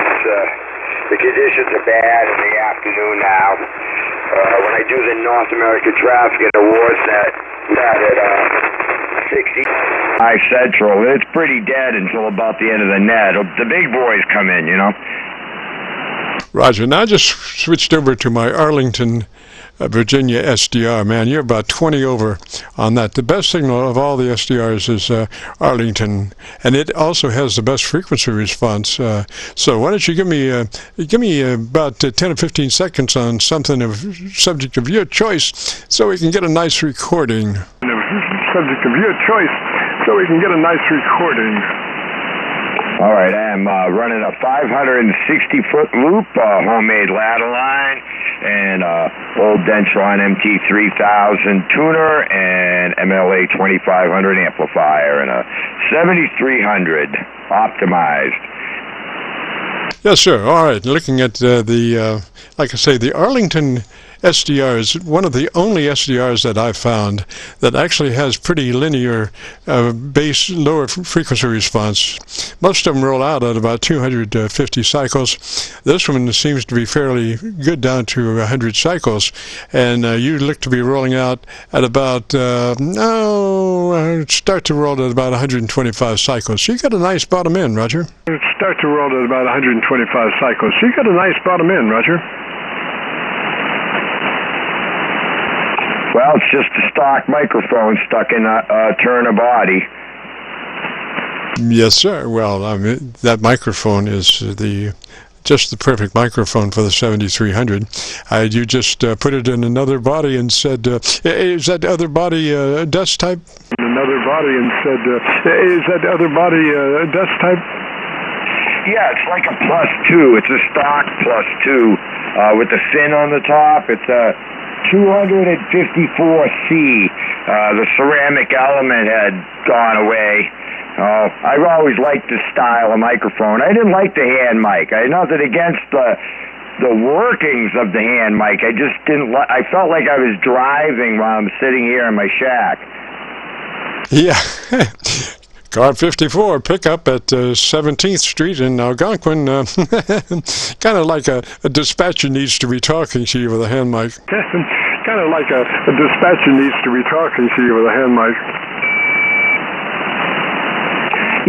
S3: The conditions are bad in the afternoon now. When I do the North American Traffic Awards at 60 Central, it's pretty dead until about the end of the net. The big boys come in, you know.
S1: Roger. Now I just switched over to my Arlington, Virginia SDR. Man, you're about 20 over on that. The best signal of all the SDRs is Arlington, and it also has the best frequency response. So why don't you give me about 10 or 15 seconds on subject of your choice, so we can get a nice recording.
S2: Subject of your choice, so we can get a nice recording.
S3: All right, I'm running a 560-foot loop, homemade ladder line, and old Dentron MT3000 tuner, and MLA 2500 amplifier, and a 7300 optimized.
S1: Yes, sir. All right. Looking at like I say, the Arlington SDR is one of the only SDRs that I've found that actually has pretty linear bass lower frequency response. Most of them roll out at about 250 cycles. This one seems to be fairly good down to 100 cycles, and you look to be rolling out at about start to roll at about 125 cycles. So you got a nice bottom end, Roger.
S2: Start to roll at about 125 cycles. So you got a nice bottom end, Roger.
S3: Well, it's just a stock microphone stuck in a turner body.
S1: Yes, sir. Well, I mean, that microphone is just the perfect microphone for the 7300. You just put it in another body and said, is that other body dust type?
S2: Another body and said, is that other body dust type?
S3: Yeah, it's like a +2. It's a stock +2 with the fin on the top. It's a 254C. The ceramic element had gone away. I've always liked this style of microphone. I didn't like the hand mic. I had nothing against the workings of the hand mic. I just didn't. I felt like I was driving while I'm sitting here in my shack.
S1: Yeah. Car 54 pickup at 17th Street in Algonquin. Kind of like a dispatcher needs to be talking to you with a hand mic.
S2: Kind of like a dispatcher needs to be talking to you with a hand mic.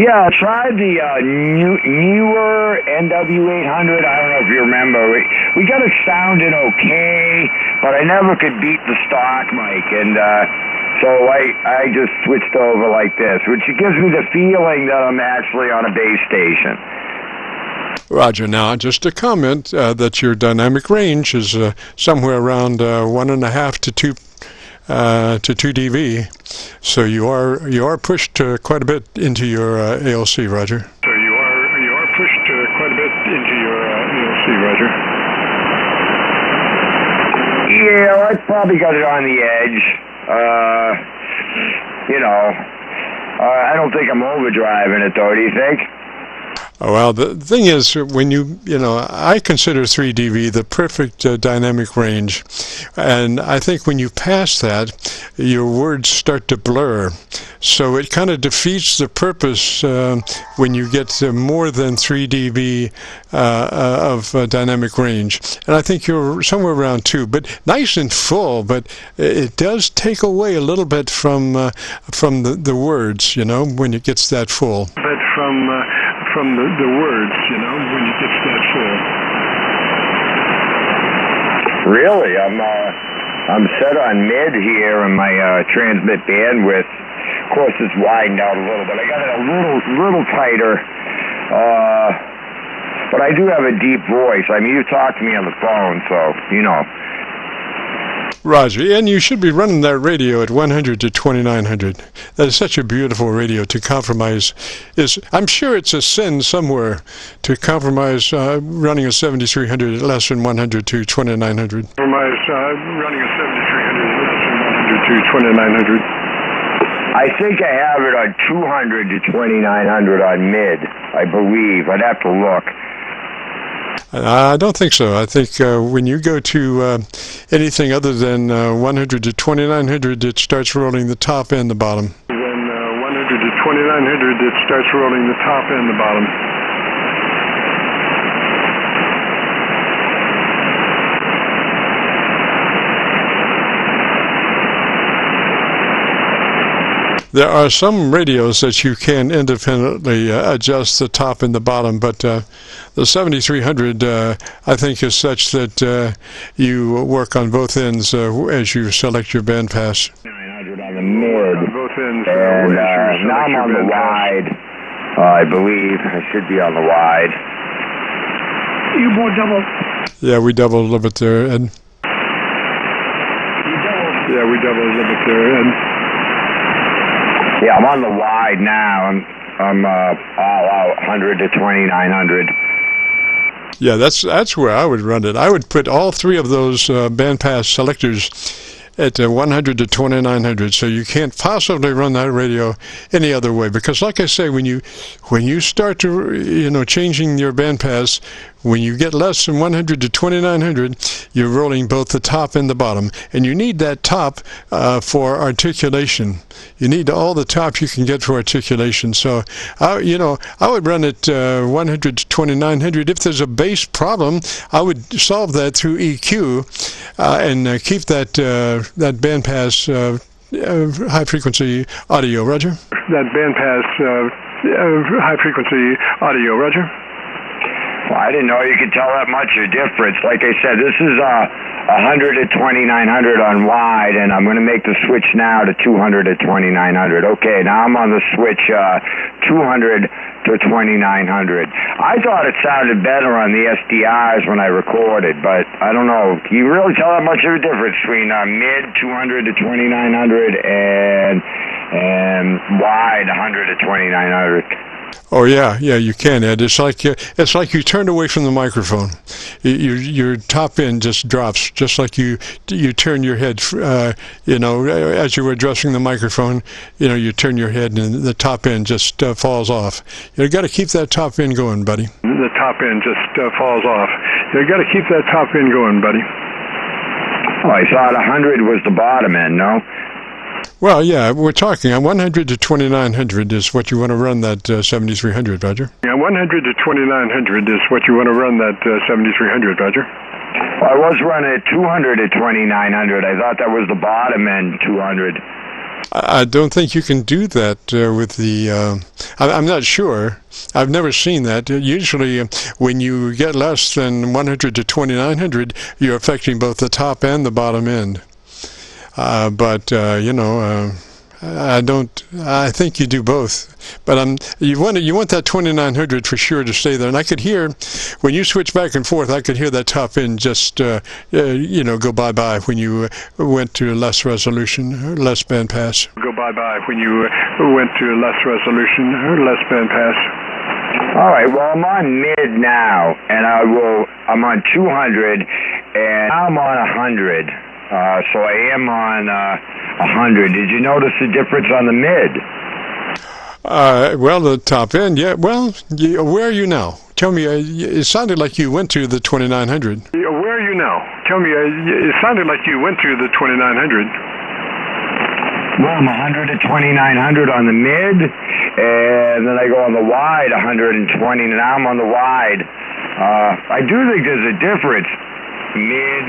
S3: Yeah, I tried the newer NW800. I don't know if you remember. We got it sounding okay, but I never could beat the stock mic, and so I just switched over like this, which gives me the feeling that I'm actually on a base station.
S1: Roger. Now, just a comment that your dynamic range is somewhere around 1.5 to 2 dB, so you are pushed quite a bit into your ALC, Roger.
S2: So you are pushed quite a bit into your ALC, Roger.
S3: Yeah, I probably got it on the edge. I don't think I'm overdriving it, though. Do you think?
S1: Well, the thing is, when I consider 3 dB the perfect dynamic range, and I think when you pass that, your words start to blur. So it kind of defeats the purpose when you get more than 3 dB of dynamic range. And I think you're somewhere around 2, but nice and full, but it does take away a little bit from the words, when it gets that full.
S2: But from the words, when it gets that full.
S3: Really? I'm set on mid here in my transmit bandwidth. Of course, it's widened out a little bit. I got it a little tighter. But I do have a deep voice. I mean, you talk to me on the phone, so,
S1: Roger, and you should be running that radio at 100 to 2900. That is such a beautiful radio to compromise. I'm sure it's a sin somewhere to compromise running a 7300 at less than 100 to 2900.
S4: Compromise running a 7300 less than 100 to 2900.
S6: I think I have it on 200 to 2900 on mid, I believe. I'd have to look.
S1: I don't think so. I think when you go to anything other than 100 to 2900, it starts rolling the top and the bottom.
S4: Then 100 to 2900, it starts rolling the top and the bottom.
S1: There are some radios that you can independently adjust the top and the bottom, but the 7300 I think is such that you work on both ends as you select your bandpass.
S6: 900 on the mid,
S4: Both ends.
S6: and now I'm on the wide. I believe I should be on the wide.
S5: You more double.
S1: Yeah, we doubled a little bit there, and
S4: Yeah, we doubled a little bit there. And
S6: Yeah, I'm on the wide now. I'm all out 100 to 2900.
S1: yeah, that's where I would run it. I would put all three of those bandpass selectors at 100 to 2900, so you can't possibly run that radio any other way. Because, like I say, when you start to changing your bandpass, when you get less than 100 to 2900, you're rolling both the top and the bottom, and you need that top for articulation. You need all the top you can get for articulation. So, I would run it 100 to 2900. If there's a bass problem, I would solve that through EQ and keep that bandpass high frequency audio. Roger.
S4: that bandpass high frequency audio. Roger.
S6: Well, I didn't know you could tell that much of a difference. Like I said, this is 100 to 2900 on wide, and I'm going to make the switch now to 200 to 2900. Okay, now I'm on the switch 200 to 2900. I thought it sounded better on the SDRs when I recorded, but I don't know. Can you really tell that much of a difference between mid 200 to 2900 and wide 100 to 2900?
S1: Oh yeah, you can, Ed. It's like you turned away from the microphone. Your top end just drops, just like you turn your head. As you were addressing the microphone, you turn your head and the top end just falls off. You got to keep that top end going, buddy.
S4: The top end just falls off. You got to keep that top end going, buddy.
S6: Oh, I thought 100 was the bottom end, no?
S1: Well, yeah, we're talking 100 to 2900 is what you want to run that 7300, Roger.
S4: Yeah, 100 to 2900 is what you want to run that 7300, Roger.
S6: Well, I was running at 200 to 2900. I thought that was the bottom end, 200.
S1: I don't think you can do that with the... I'm not sure. I've never seen that. Usually, when you get less than 100 to 2900, you're affecting both the top and the bottom end. I think you do both. But you want that 2900 for sure to stay there. And I could hear, when you switch back and forth, I could hear that top end just, go bye-bye when you went to less resolution, less bandpass.
S4: Go bye-bye when you went to less resolution, less bandpass.
S6: All right, well, I'm on mid now, and I'm on 200, and I'm on 100. So I am on 100. Did you notice the difference on the mid?
S1: Well, the top end, yeah. Well, where are you now? Tell me, it sounded like you went to the 2900.
S4: Where are you now? Tell me, it sounded like you went to the 2900.
S6: Well, I'm 100 to 2900 on the mid, and then I go on the wide, 120, and now I'm on the wide. I do think there's a difference. Mid,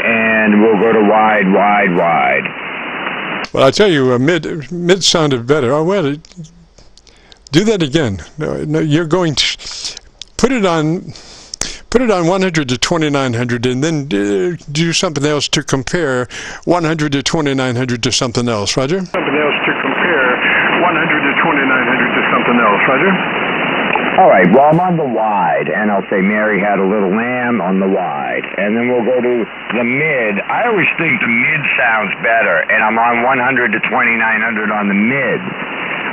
S6: and we'll go to wide.
S1: Well, I tell you, mid sounded better. Oh, well, do that again. No, you're going to put it on 100 to 2900, and then do something else to compare 100 to 2900 to something else. Roger?
S4: Something else to compare 100 to 2900 to something else. Roger?
S6: All right, well, I'm on the wide, and I'll say Mary had a little lamb on the wide. And then we'll go to the mid. I always think the mid sounds better, and I'm on 100 to 2900 on the mid.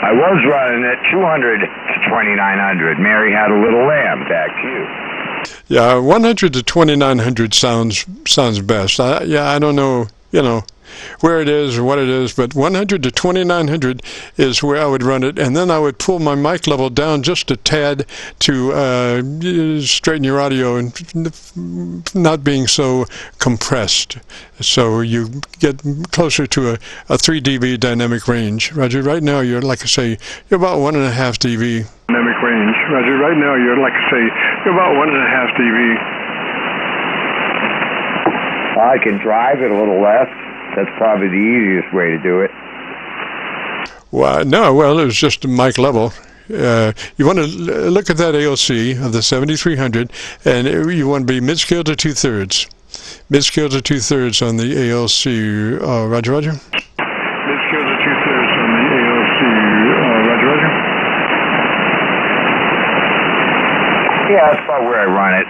S6: I was running at 200 to 2900. Mary had a little lamb. Back to you.
S1: Yeah, 100 to 2900 sounds best. I don't know, where it is or what it is, but 100 to 2900 is where I would run it, and then I would pull my mic level down just a tad to straighten your audio and not being so compressed, so you get closer to a 3 dB dynamic range. Roger, right now you're, like I say, you're about 1.5 dB.
S4: Dynamic range. Roger, right now you're, like I say, you're about 1.5 dB.
S6: I can drive it a little less. That's probably the easiest way to do it.
S1: Well, it was just mic level. You want to look at that AOC of the 7300, and you want to be mid-scale to 2/3. Mid-scale to 2/3 on the ALC. Roger, Roger.
S4: Mid-scale to 2/3 on the AOC. Roger, Roger.
S6: Yeah, that's about where I run it.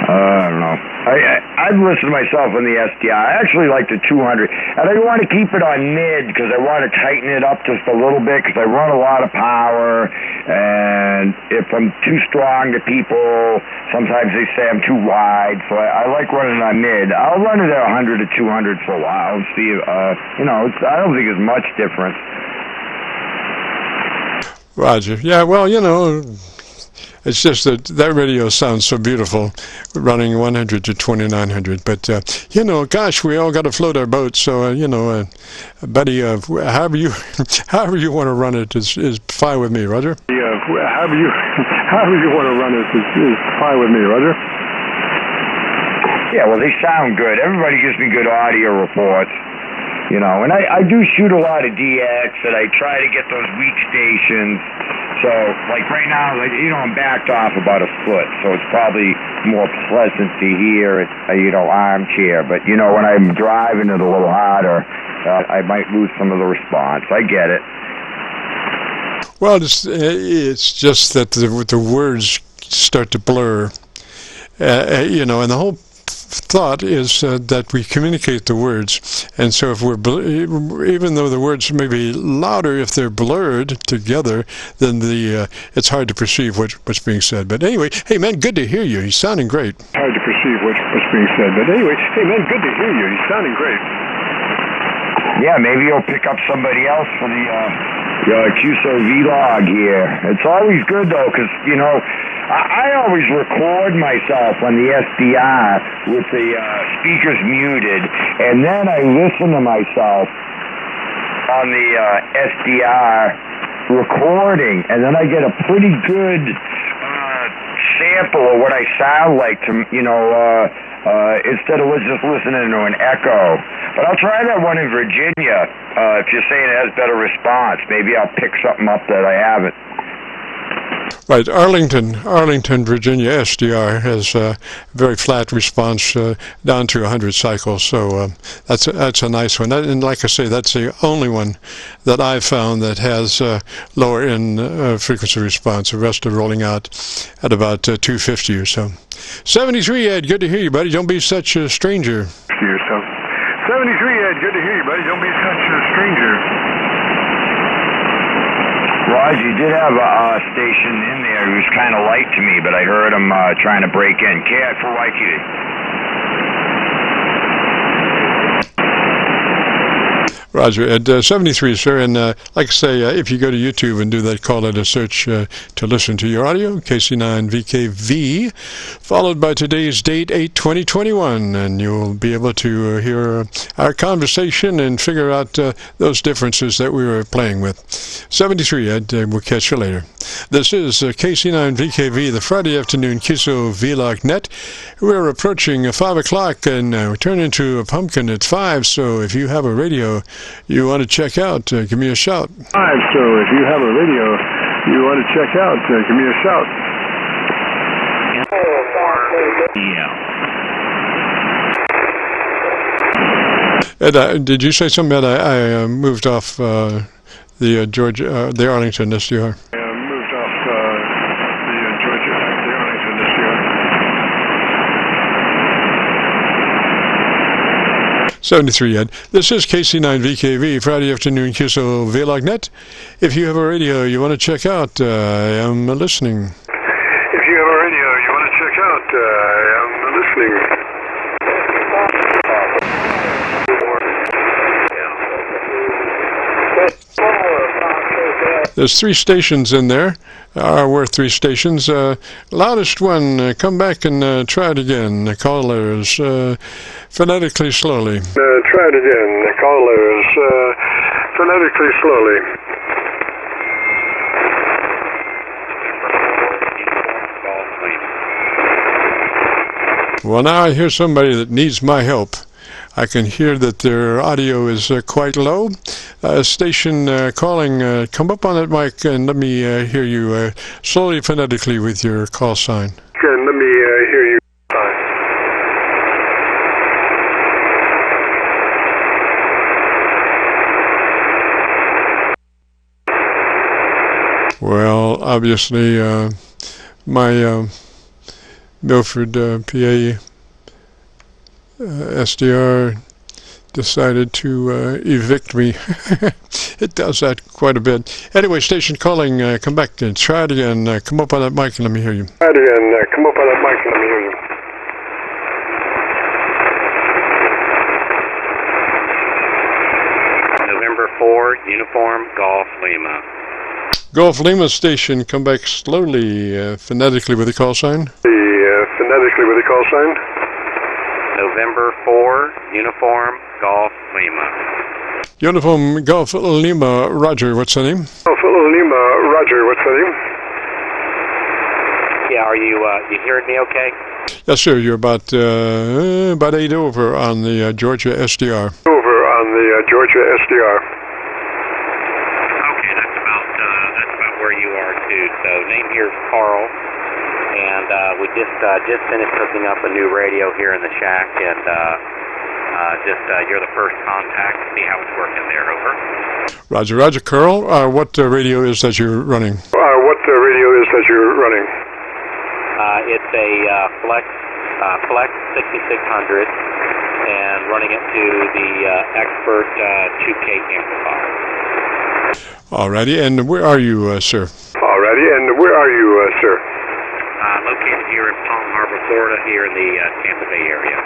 S6: I don't know. I've listened to myself on the SDI. I actually like the 200. And I want to keep it on mid because I want to tighten it up just a little bit because I run a lot of power. And if I'm too strong to people, sometimes they say I'm too wide. So I like running on mid. I'll run it at 100 to 200 for a while and see. I don't think it's much different.
S1: Roger. Yeah, well, it's just that radio sounds so beautiful, running 100 to 2900. But gosh, we all got to float our boat. So buddy, however you want to run it is fine with me, Roger.
S4: However you want to run it is fine with me, Roger.
S6: Yeah, well, they sound good. Everybody gives me good audio reports. And I do shoot a lot of DX, and I try to get those weak stations. So, like right now, I'm backed off about a foot, so it's probably more pleasant to hear it, armchair. But, when I'm driving it a little harder, I might lose some of the response. I get it.
S1: Well, it's just that the words start to blur, and the whole thought is that we communicate the words, and so if even though the words may be louder, if they're blurred together, then it's hard to perceive what's being said. But anyway, hey man, good to hear you. You're sounding great.
S4: Hard to perceive what's being said. But anyway, hey man, good to hear you. You're sounding great.
S6: Yeah, maybe you'll pick up somebody else for the QSO-VLOG here. It's always good though, because I always record myself on the SDR with the speakers muted, and then I listen to myself on the SDR recording, and then I get a pretty good sample of what I sound like to, instead of just listening to an echo. But I'll try that one in Virginia. If you're saying it has better response, maybe I'll pick something up that I haven't.
S1: Right, Arlington, Virginia SDR has a very flat response down to 100 cycles, so that's a nice one. And like I say, that's the only one that I've found that has lower end frequency response. The rest are rolling out at about 250 or so. 73 Ed, good to hear you, buddy. Don't be such a stranger.
S4: 73 Ed, good to hear you, buddy. Don't be such a stranger.
S6: Raj, you did have a station in there who was kind of light to me, but I heard him trying to break in. KI4YQ.
S1: Roger, at 73, sir, and like I say, if you go to YouTube and do that, call it a search to listen to your audio, KC9VKV, followed by today's date, 8/20/21, and you'll be able to hear our conversation and figure out those differences that we were playing with. 73, Ed, we'll catch you later. This is KC9VKV, the Friday afternoon QSO-VLOG net. We're approaching 5 o'clock, and we turn into a pumpkin at 5, so if you have a radio you want to check out, give me a shout.
S4: So if you have a radio you want to check out, give me a shout.
S1: Ed, did you say something, Ed? I moved off the Arlington SDR.
S4: Moved off
S1: 73, Ed. This is KC9VKV, Friday afternoon QSO-VLOG net. If you have a radio you want to check out, I am listening.
S4: If you have a radio you want to check out, I am listening.
S1: There's 3 stations in there. We're 3 stations. Loudest one, come back and try it again. Callers, phonetically slowly.
S4: Try it again. Callers, phonetically slowly.
S1: Well, now I hear somebody that needs my help. I can hear that their audio is quite low. Station calling, come up on that mic and let me hear you slowly phonetically with your call sign.
S4: Okay, let me hear you.
S1: Well, obviously, my Milford PA SDR decided to evict me. It does that quite a bit. Anyway, station calling, come back and try it again. Come up on that mic and let me hear you.
S4: Try it again. Come up on that mic and let me hear you.
S7: November 4, Uniform, Golf, Lima.
S1: Golf Lima station, come back slowly, phonetically with the call sign.
S4: Phonetically with the call sign.
S7: November 4, Uniform, Golf, Lima.
S1: Uniform Golf Lima, Roger, what's the name?
S4: Golf Lima, Roger, what's the name?
S7: Yeah, are you hearing me okay?
S1: Yes, sir, you're about 8 over on the Georgia SDR.
S4: Over on the Georgia SDR.
S7: Okay, that's about where you are too. So name here is Carl, and we just finished hooking up a new radio here in the shack, and you're the first contact. See how it's working there. Over.
S1: Roger, Roger, Carl. What radio is that you're running?
S4: What radio is that you're running?
S7: It's a Flex 6600, and running it to the Expert 2K amplifier.
S1: Alrighty, and where are you, sir?
S4: Alrighty, and where are you, sir?
S7: Located here in Palm Harbor, Florida, here in the Tampa Bay area.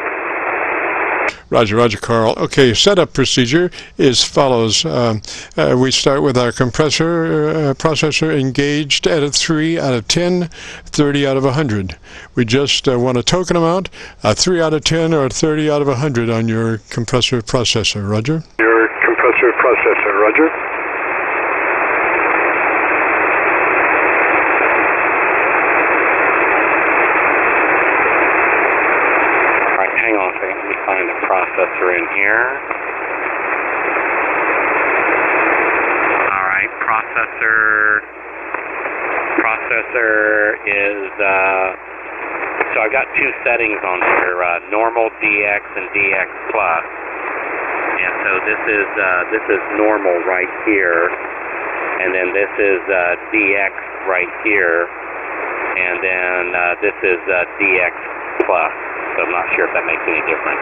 S1: Roger, Roger, Carl. Okay, setup procedure is follows. We start with our processor engaged at a 3 out of 10, 30 out of 100. We just want a token amount, a 3 out of 10 or a 30 out of 100 on your compressor processor. Roger?
S4: Your compressor processor, Roger.
S7: Processor in here. All right, processor is so I've got 2 settings on here: normal DX and DX plus. And so this is normal right here, and then this is DX right here, and then this is DX plus. So I'm not sure if that makes any difference.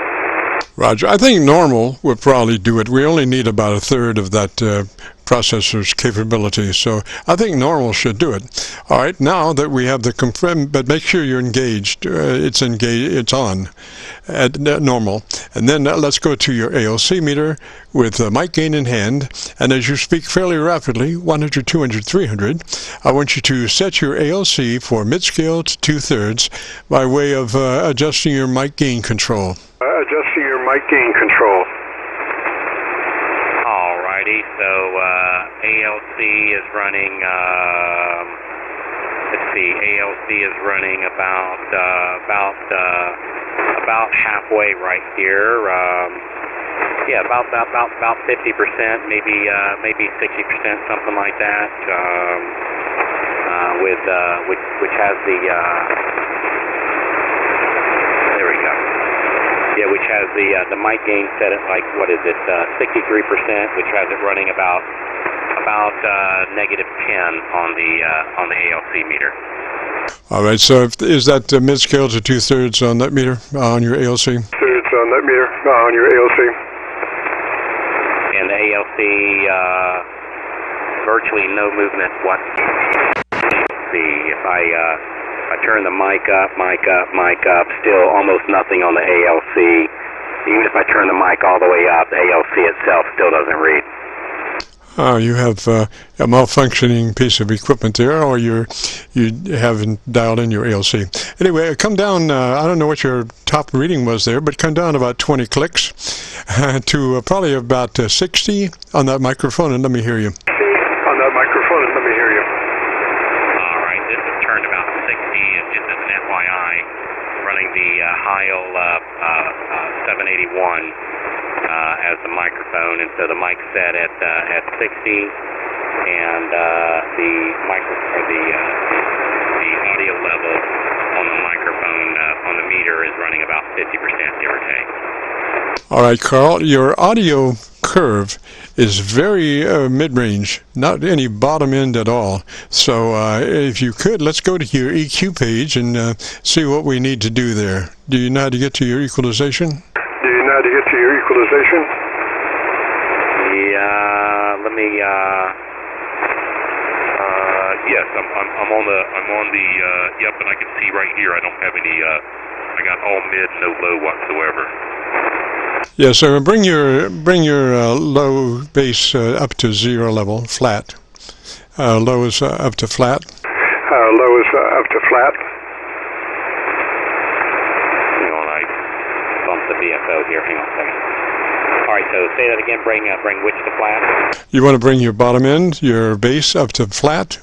S1: Roger, I think normal would probably do it. We only need about a third of that processor's capability, so I think normal should do it. All right, now that we have the but make sure you're engaged. It's on at normal, and then let's go to your ALC meter with mic gain in hand. And as you speak fairly rapidly, 100, 200, 300, I want you to set your ALC for mid-scale to 2/3 by way of adjusting your mic gain control.
S4: Adjusting your mic gain control.
S7: Alrighty, so ALC is running, let's see, ALC is running about halfway right here. Yeah, about 50%, maybe 60%, something like that. Which has the there we go. Yeah, which has the mic gain set at like, what is it, 63%, which has it running about -10 on the ALC meter.
S1: All right, so is that mid-scale to 2/3 on that meter, on your ALC?
S4: 2/3 on that meter, on your ALC.
S7: and the ALC, virtually no movement whatsoever. See, if I turn the mic up, still almost nothing on the ALC. Even if I turn the mic all the way up, the ALC itself still doesn't read.
S1: You have a malfunctioning piece of equipment there, or you haven't dialed in your ALC. Anyway, come down, I don't know what your top reading was there, but come down about 20 clicks to probably about 60 on that microphone, and let me hear you.
S4: On that microphone, and let me hear you.
S7: All right, this is turned about 60, and just as an FYI, running the Heil 781 as the microphone, and so the mic's set at 60, and the audio level on the microphone on the meter is running about 50%, give or take.
S1: All right, Carl, your audio curve is very mid-range, not any bottom end at all. So if you could, let's go to your EQ page and see what we need to do there. Do you know how to get to your equalization?
S7: Yeah, let me. Yes, I'm on the. Yep, and I can see right here. I don't have any. I got all mid, no low whatsoever.
S1: Yeah, so bring your low bass up to 0 level, flat. Low is up to flat.
S4: Low is up to flat.
S7: Hang on, I bumped the BFO here. Hang on a second. All right, so say that again. Bring which to flat?
S1: You want to bring your bottom end, your bass up to flat.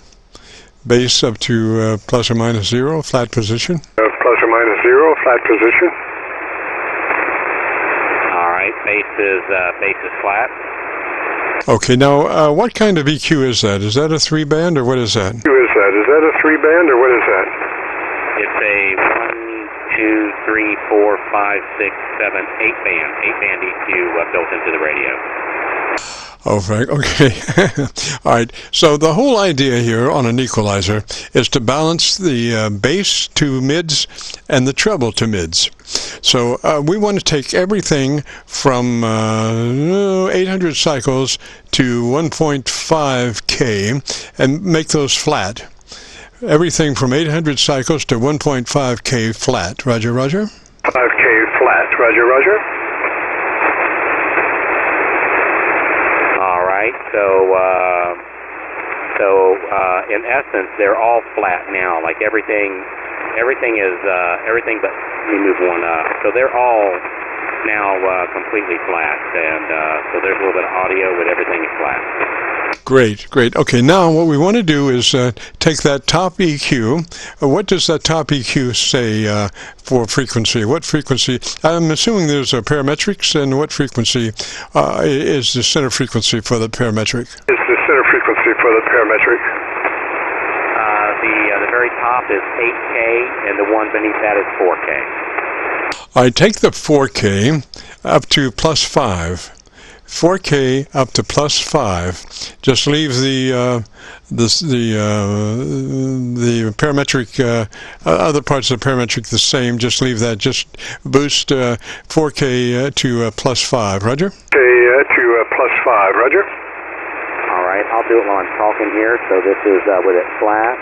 S1: Bass up to plus or minus 0, flat position.
S4: Plus or minus 0, flat position.
S7: Bass is flat.
S1: Okay, now what kind of EQ is that? Is that a 3-band or what is that?
S4: Is that a 3-band or what is that?
S7: It's a 1, 2, 3, 4, 5, 6, 7, 8-band EQ built into the radio.
S1: Oh, right. Okay. All right. So the whole idea here on an equalizer is to balance the bass to mids and the treble to mids. So we want to take everything from 800 cycles to 1.5K and make those flat. Everything from 800 cycles to 1.5K flat. Roger, roger?
S4: 5K flat. Roger, roger.
S7: So in essence, they're all flat now. Like everything is everything but we move one up. So they're all now completely flat, and so there's a little bit of audio, but everything is flat.
S1: Great, great. Okay, now what we want to do is take that top EQ. What does that top EQ say for frequency? What frequency? I'm assuming there's a parametrics, and what frequency is the center frequency for the parametric?
S7: The very top is 8K, and the one beneath that is 4K.
S1: I take the 4K up to plus 5. 4K up to plus 5. Just leave the parametric, other parts of the parametric the same. Just leave that. Just boost 4K to plus 5. Roger?
S4: Okay, to plus 5. Roger.
S7: All right, I'll do it while I'm talking here. So this is with it flat,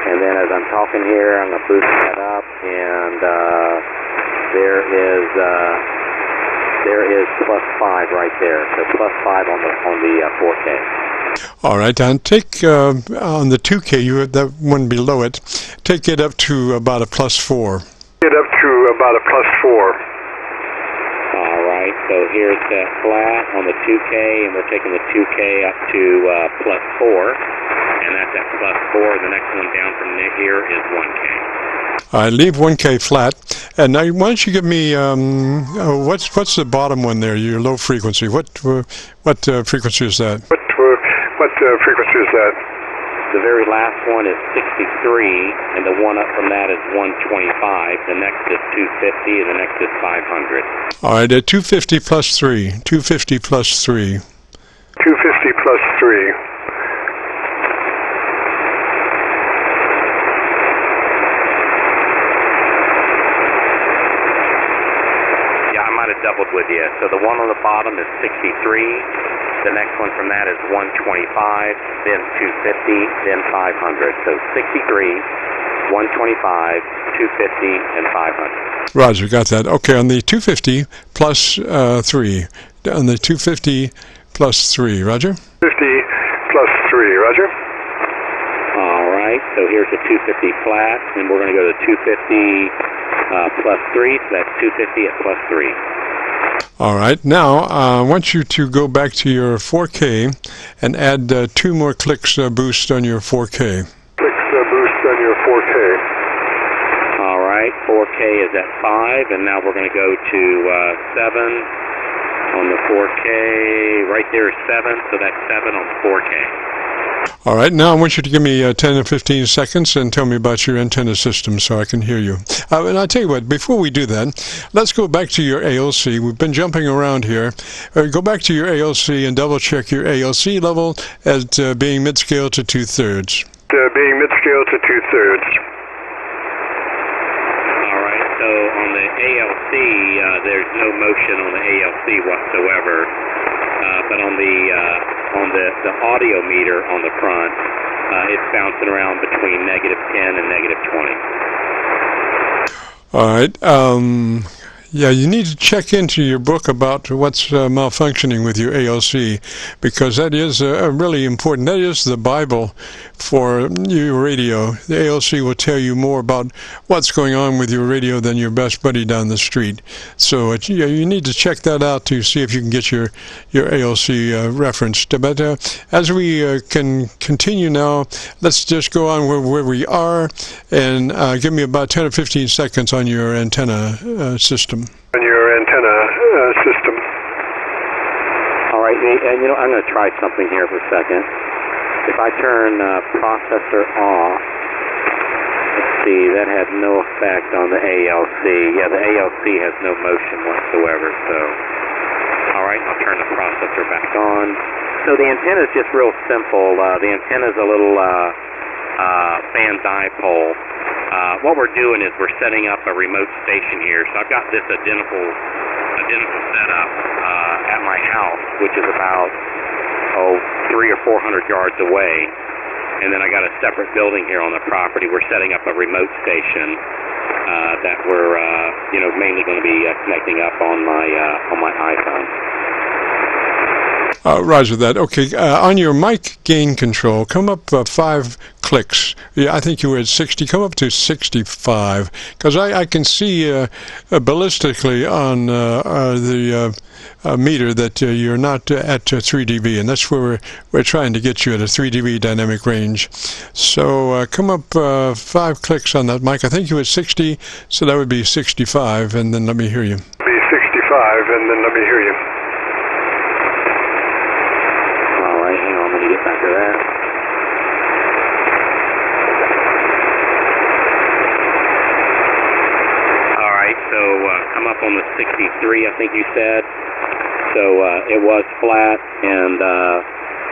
S7: and then as I'm talking here, I'm going to boost that up, and there is plus 5 right there. So plus 5 on the 4K.
S1: All right, and take on the 2K, you had that one below it. Take it up to about a plus 4.
S4: Get up to about a plus 4.
S7: All right, so here's that flat on the 2K, and we're taking the 2K up to plus 4, and that's at plus 4. The next one down from here is 1K.
S1: Leave 1K flat, and now why don't you give me what's the bottom one there? Your low frequency. What frequency is that?
S4: What frequency is that?
S7: The very last one is 63, and the one up from that is 125. The next is 250, and the next is 500.
S1: All right, 250 plus 3. 250 plus 3.
S4: 250 plus 3.
S7: Doubled with you. So the one on the bottom is 63, The next one from that is 125, then 250, then 500. So 63, 125, 250, and 500.
S1: Roger, got that. Okay, on the 250 plus 3. On the 250 plus 3, Roger?
S4: 50 plus 3, Roger.
S7: All right, so here's a 250 flat, and we're going to go to 250 plus 3, so that's 250 at plus 3.
S1: All right, now I want you to go back to your 4K and add 2 more clicks boost on your 4K.
S4: Clicks boost on your 4K.
S7: All right, 4K is at 5, and now we're going to go to 7 on the 4K. Right there is 7, so that's 7 on the 4K.
S1: All right, now I want you to give me 10 or 15 seconds and tell me about your antenna system so I can hear you. And I'll tell you what, before we do that, let's go back to your ALC. We've been jumping around here. Go back to your ALC and double check your ALC level as being mid-scale to 2/3.
S4: Being mid-scale to 2/3.
S7: All right, so on the ALC, there's no motion on the ALC whatsoever. But on the audio meter on the front, it's bouncing around between -10 and -20.
S1: All right. Yeah, you need to check into your book about what's malfunctioning with your ALC, because that is really important. That is the Bible for your radio. The ALC will tell you more about what's going on with your radio than your best buddy down the street. So you need to check that out to see if you can get your ALC referenced. But as we can continue now, let's just go on where we are and give me about 10 or 15 seconds on your antenna system.
S4: On your antenna system.
S7: All right, and I'm going to try something here for a second. If I turn processor off, let's see, that had no effect on the ALC. Yeah, the ALC has no motion whatsoever, so. All right, I'll turn the processor back on. So the antenna is just real simple. The antenna is a little fan dipole. What we're doing is we're setting up a remote station here. So I've got this identical setup at my house, which is about 300 or 400 yards away, and then I got a separate building here on the property. We're setting up a remote station that we're mainly going to be connecting up on my iPhone.
S1: Roger that. Okay, on your mic gain control, come up 5 clicks. Yeah, I think you were at 60. Come up to 65, because I can see ballistically on the meter that you're not at 3 dB, and that's where we're trying to get you at a 3 dB dynamic range. So come up 5 clicks on that mic. I think you were at 60, so that would be 65, and then let me hear you.
S4: Be 65, and then let me hear you.
S7: Back to that. All right, so come up on the 63, I think you said. So it was flat, and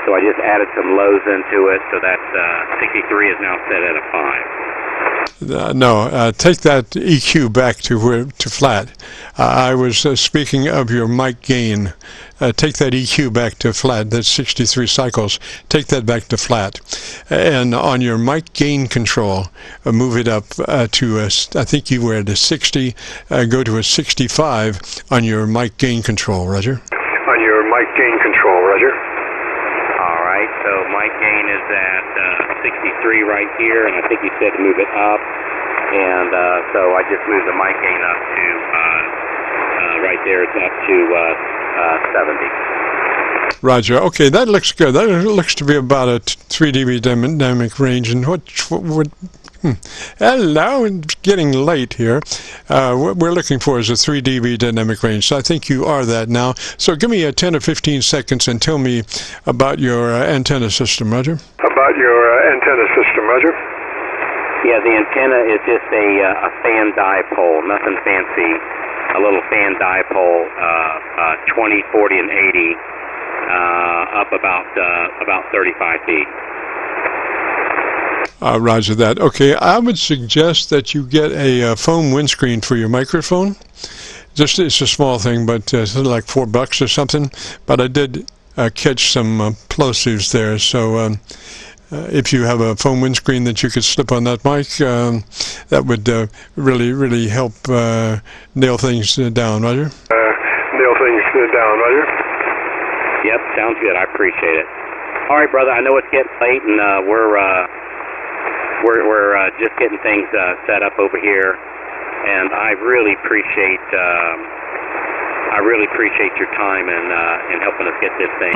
S7: so I just added some lows into it, so that's 63 is now set at a 5.
S1: No, take that EQ back to flat. I was speaking of your mic gain. Take that EQ back to flat. That's 63 cycles. Take that back to flat. And on your mic gain control, move it up to, I think you were at a 60. Go to a 65 on your mic gain control, Roger.
S4: On your mic gain control, Roger.
S7: All right, so mic gain is at 63 right here, and I think you said move it up. And so I just moved the mic gain up to, right there, it's up to 70.
S1: Roger. Okay, that looks good. That looks to be about a 3 dB dynamic range. And hello, it's getting late here. What we're looking for is a 3 dB dynamic range. So I think you are that now. So give me 10 or 15 seconds and tell me about your antenna system, Roger.
S4: About your antenna system, Roger.
S7: Yeah, the antenna is just a fan dipole, nothing fancy. A little fan dipole, 20, 40, and 80, up about 35 feet.
S1: Roger that. Okay, I would suggest that you get a foam windscreen for your microphone. It's a small thing, but it's like $4 or something. But I did catch some plosives there. So if you have a foam windscreen that you could slip on that mic, that would really help nail things down, Roger.
S4: Nail things down, Roger.
S7: Yep, sounds good. I appreciate it. All right, brother. I know it's getting late, and we're just getting things set up over here. And I really appreciate your time and helping us get this thing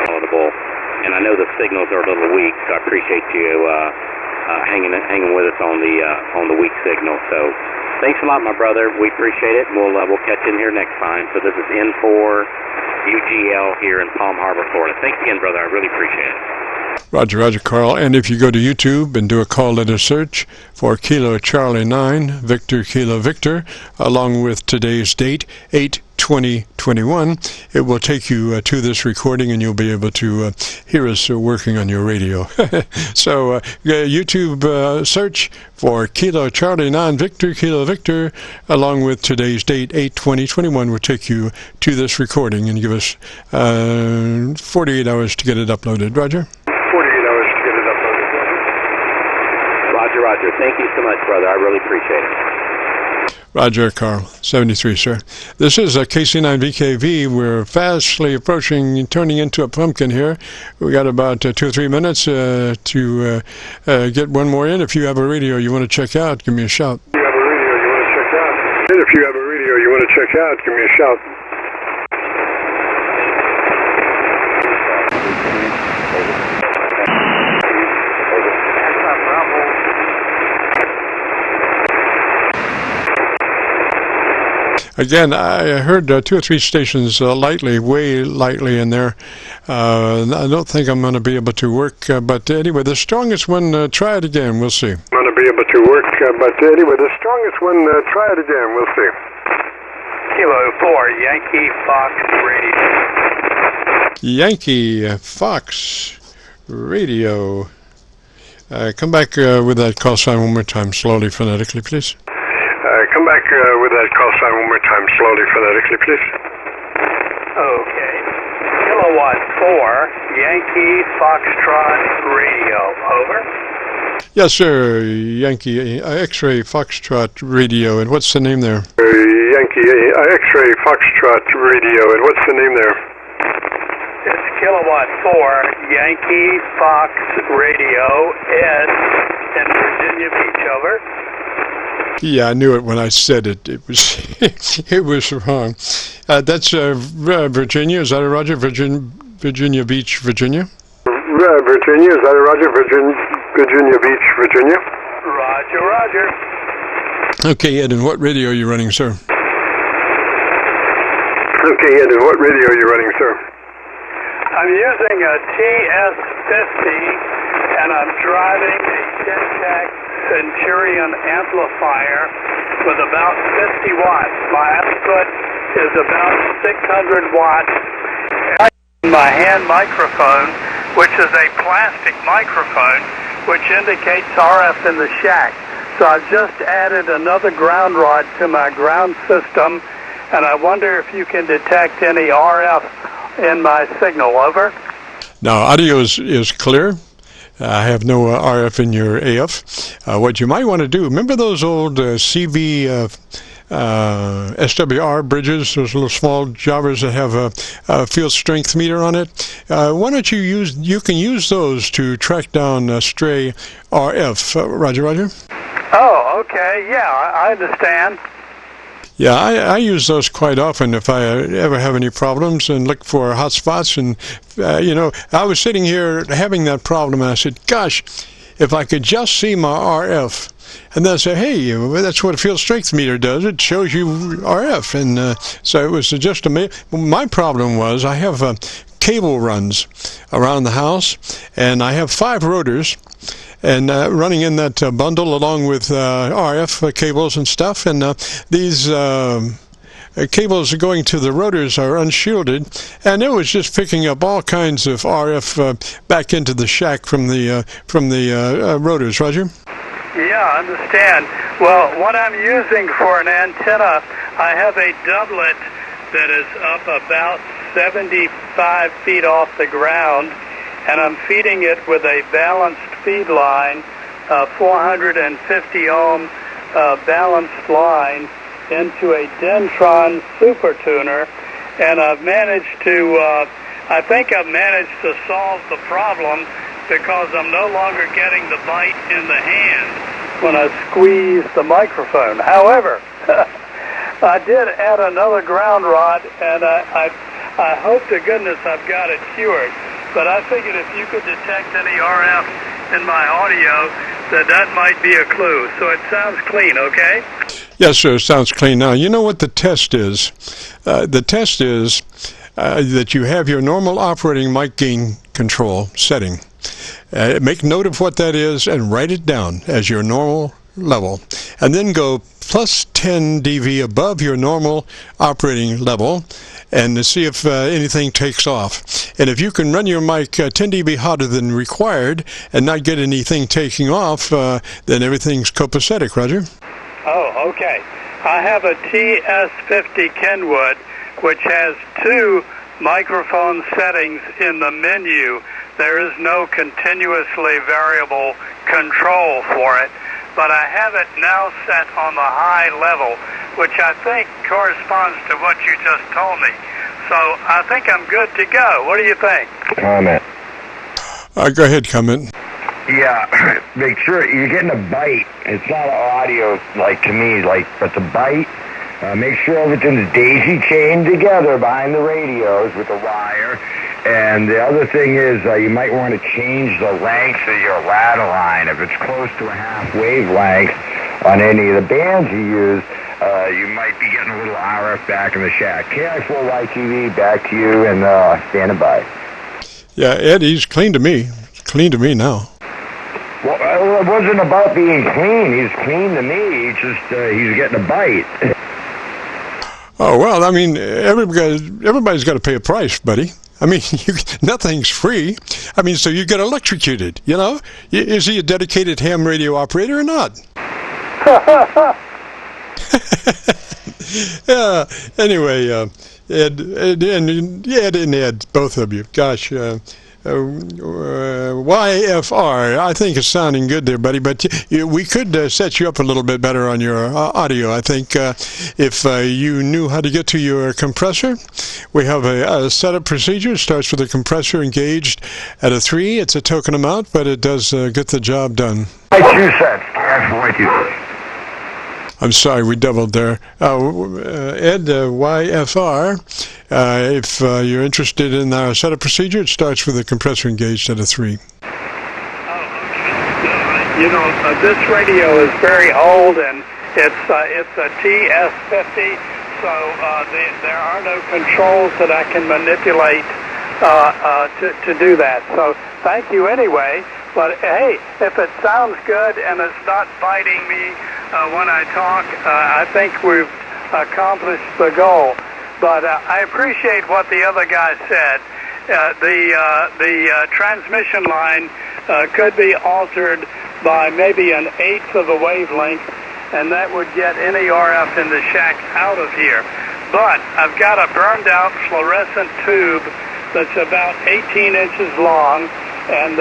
S7: palatable. And I know the signals are a little weak, so I appreciate you hanging with us on the weak signal. So thanks a lot, my brother. We appreciate it. We'll catch you in here next time. So this is N4 UGL here in Palm Harbor, Florida. Thanks again, brother. I really appreciate it.
S1: Roger, Carl. And if you go to YouTube and do a call letter search for Kilo Charlie 9, Victor Kilo Victor, along with today's date, 8/20/21, it will take you to this recording, and you'll be able to hear us working on your radio. So YouTube search for Kilo Charlie 9, Victor Kilo Victor, along with today's date, 8/20/21, will take you to this recording and give us 48 hours to get it uploaded. Roger?
S7: Roger. Thank you so much, brother. I really appreciate it.
S1: Roger, Carl. 73, sir. This is KC9VKV. We're fastly approaching, turning into a pumpkin here. We got about 2 or 3 minutes to get one more in. If you have a radio you want to check out, give me a shout.
S4: If you have a radio you want to check out, give me a shout.
S1: Again, I heard 2 or 3 stations way lightly in there. I don't think I'm going to be able to work, but anyway, the strongest one, try it again. We'll see.
S4: I'm going to be able to work, but anyway, the strongest one, try it again. We'll see.
S5: Kilo 4, Yankee Fox Radio.
S1: Yankee Fox Radio. Come back with that call sign one more time, slowly, phonetically, please.
S4: Come back with that call sign one more time, slowly, phonetically, please.
S5: Okay. Kilowatt 4, Yankee Foxtrot Radio. Over.
S1: Yes, sir. Yankee X-Ray Foxtrot Radio. And what's the name there?
S4: Yankee X-Ray Foxtrot Radio. And what's the name there?
S5: It's Kilowatt 4, Yankee Fox Radio, Ed in Virginia Beach. Over.
S1: Yeah, I knew it when I said it. It was it was wrong. That's Virginia. Is that a Roger? Virginia Beach, Virginia?
S4: Virginia. Is that a Roger? Virginia Beach, Virginia?
S5: Roger.
S1: Okay, Ed, and what radio are you running, sir?
S5: I'm using a TS-50, and I'm driving a Gentex Centurion amplifier with about 50 watts. My output is about 600 watts. My hand microphone, which is a plastic microphone, which indicates RF in the shack. So I've just added another ground rod to my ground system, and I wonder if you can detect any RF in my signal. Over.
S1: Now, audio is clear. I have no RF in your AF. What you might want to do, remember those old CV SWR bridges, those little small jobbers that have a field strength meter on it? Why don't you can use those to track down stray RF. Roger?
S5: Oh, okay. Yeah, I understand.
S1: Yeah, I use those quite often if I ever have any problems and look for hot spots. And, I was sitting here having that problem, and I said, gosh, if I could just see my RF. And then I said, hey, that's what a field strength meter does. It shows you RF. And so it was just amazing. My problem was I have cable runs around the house, and I have 5 rotors. And running in that bundle along with RF cables and stuff, and these cables going to the rotors are unshielded, and it was just picking up all kinds of RF back into the shack from the rotors. Roger?
S5: Yeah, I understand. Well, what I'm using for an antenna, I have a doublet that is up about 75 feet off the ground, and I'm feeding it with a balanced feed line, 450 ohm balanced line into a Dentron super tuner, and I've managed to, I think I've managed to solve the problem because I'm no longer getting the bite in the hand when I squeeze the microphone. However, I did add another ground rod, and I hope to goodness I've got it cured. But I figured if you could detect any RF in my audio, that might be a clue. So it sounds clean, okay?
S1: Yes, sir, it sounds clean. Now, you know what the test is? The test is that you have your normal operating mic gain control setting. Make note of what that is and write it down as your normal level. And then go plus 10 dB above your normal operating level and to see if anything takes off. And if you can run your mic 10 dB hotter than required and not get anything taking off, then everything's copacetic, Roger.
S5: Oh, okay. I have a TS50 Kenwood, which has 2 microphone settings in the menu. There is no continuously variable control for it, but I have it now set on the high level, which I think corresponds to what you just told me. So I think I'm good to go. What do you think?
S6: Comment.
S1: Go ahead, comment.
S6: Yeah, make sure you're getting a bite. It's not audio, like to me, but the bite. Make sure everything's daisy chained together behind the radios with the wire. And the other thing is you might want to change the length of your RADIOLAND. If it's close to a half wavelength on any of the bands you use, you might be getting a little RF back in the shack. KI4YTV, back to you, and standing by.
S1: Yeah, Ed, he's clean to me. Clean to me now.
S6: Well, it wasn't about being clean. He's clean to me. He's getting a bite.
S1: Oh, well, I mean, everybody's got to pay a price, buddy. I mean, nothing's free. I mean, so you get electrocuted, you know? Is he a dedicated ham radio operator or not? Yeah, anyway, Ed and Ed, both of you. Gosh, YFR, I think it's sounding good there, buddy, but we could set you up a little bit better on your audio. I think if you knew how to get to your compressor, we have a setup procedure. It starts with a compressor engaged at a 3. It's a token amount, but it does get the job done.
S6: 2 cents. KI4YTV.
S1: I'm sorry, we doubled there. Ed, YFR, if you're interested in our setup procedure, it starts with a compressor engaged at a 3.
S5: You know, this radio is very old, and it's a TS50, so there are no controls that I can manipulate to do that. So thank you anyway. But hey, if it sounds good and it's not biting me when I talk, I think we've accomplished the goal. But I appreciate what the other guy said. The transmission line could be altered by maybe 1/8 of a wavelength, and that would get any RF in the shack out of here. But I've got a burned out fluorescent tube that's about 18 inches long, and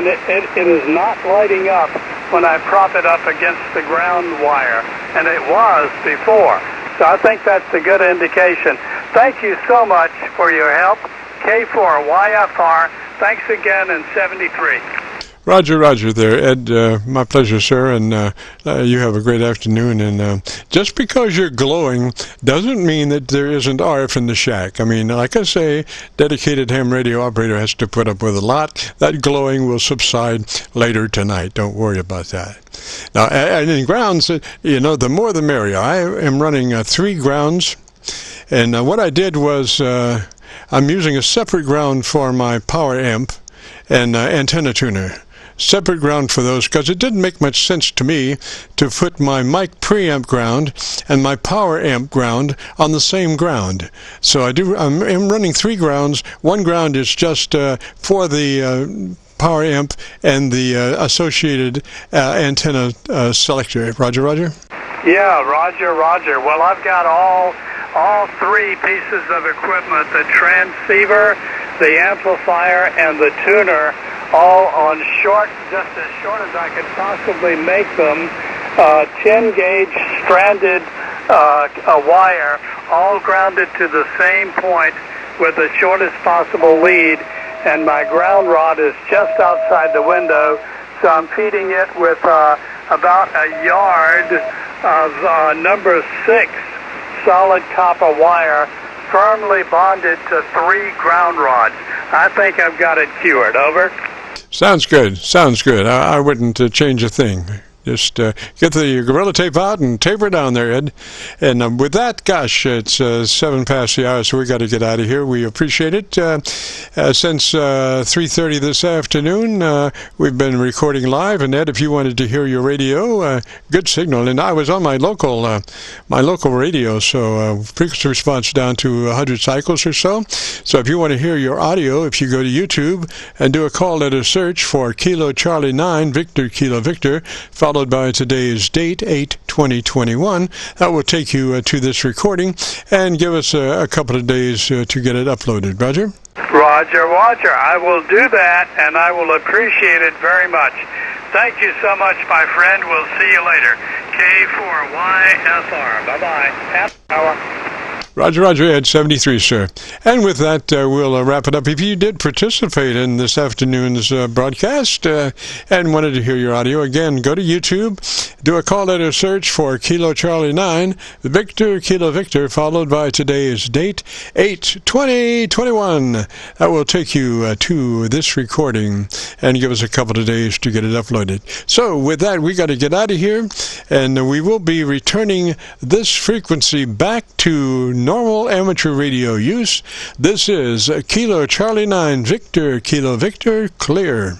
S5: it is not lighting up when I prop it up against the ground wire, and it was before. So I think that's a good indication. Thank you so much for your help. K4YFR, thanks again in 73.
S1: Roger there, Ed. My pleasure, sir, and you have a great afternoon. And just because you're glowing doesn't mean that there isn't RF in the shack. I mean, like I say, dedicated ham radio operator has to put up with a lot. That glowing will subside later tonight. Don't worry about that. Now, and in grounds, you know, the more the merrier. I am running 3 grounds, and what I did was I'm using a separate ground for my power amp and antenna tuner. Separate ground for those, because it didn't make much sense to me to put my mic preamp ground and my power amp ground on the same ground. So I'm running 3 grounds. One ground is just for the power amp and the associated antenna selector. Roger?
S5: Yeah, Roger. Well, I've got all all three pieces of equipment, the transceiver, the amplifier, and the tuner, all on short, just as short as I could possibly make them, 10-gauge stranded wire, all grounded to the same point with the shortest possible lead, and my ground rod is just outside the window, so I'm feeding it with about a yard of number 6 solid copper wire firmly bonded to 3 ground rods. I think I've got it cured. Over.
S1: Sounds good. Sounds good. I wouldn't change a thing. Just get the Gorilla Tape out and taper it down there, Ed. And with that, gosh, it's 7 past the hour, so we got to get out of here. We appreciate it. Since 3:30 this afternoon, we've been recording live. And Ed, if you wanted to hear your radio, good signal. And I was on my local radio, so frequency response down to 100 cycles or so. So if you want to hear your audio, if you go to YouTube and do a call letter search for Kilo Charlie 9 Victor Kilo Victor, followed by today's date, 8/20/21. That will take you to this recording and give us a couple of days to get it uploaded. Roger?
S5: Roger. I will do that, and I will appreciate it very much. Thank you so much, my friend. We'll see you later. K4YFR. Bye-bye. Happy hour.
S1: Roger, Ed 73, sir. And with that, we'll wrap it up. If you did participate in this afternoon's broadcast and wanted to hear your audio, again, go to YouTube, do a call letter search for Kilo Charlie 9, Victor Kilo Victor, followed by today's date, 8/20/21. That will take you to this recording and give us a couple of days to get it uploaded. So with that, we got to get out of here, and we will be returning this frequency back to normal amateur radio use. This is Kilo Charlie 9 Victor Kilo Victor, clear.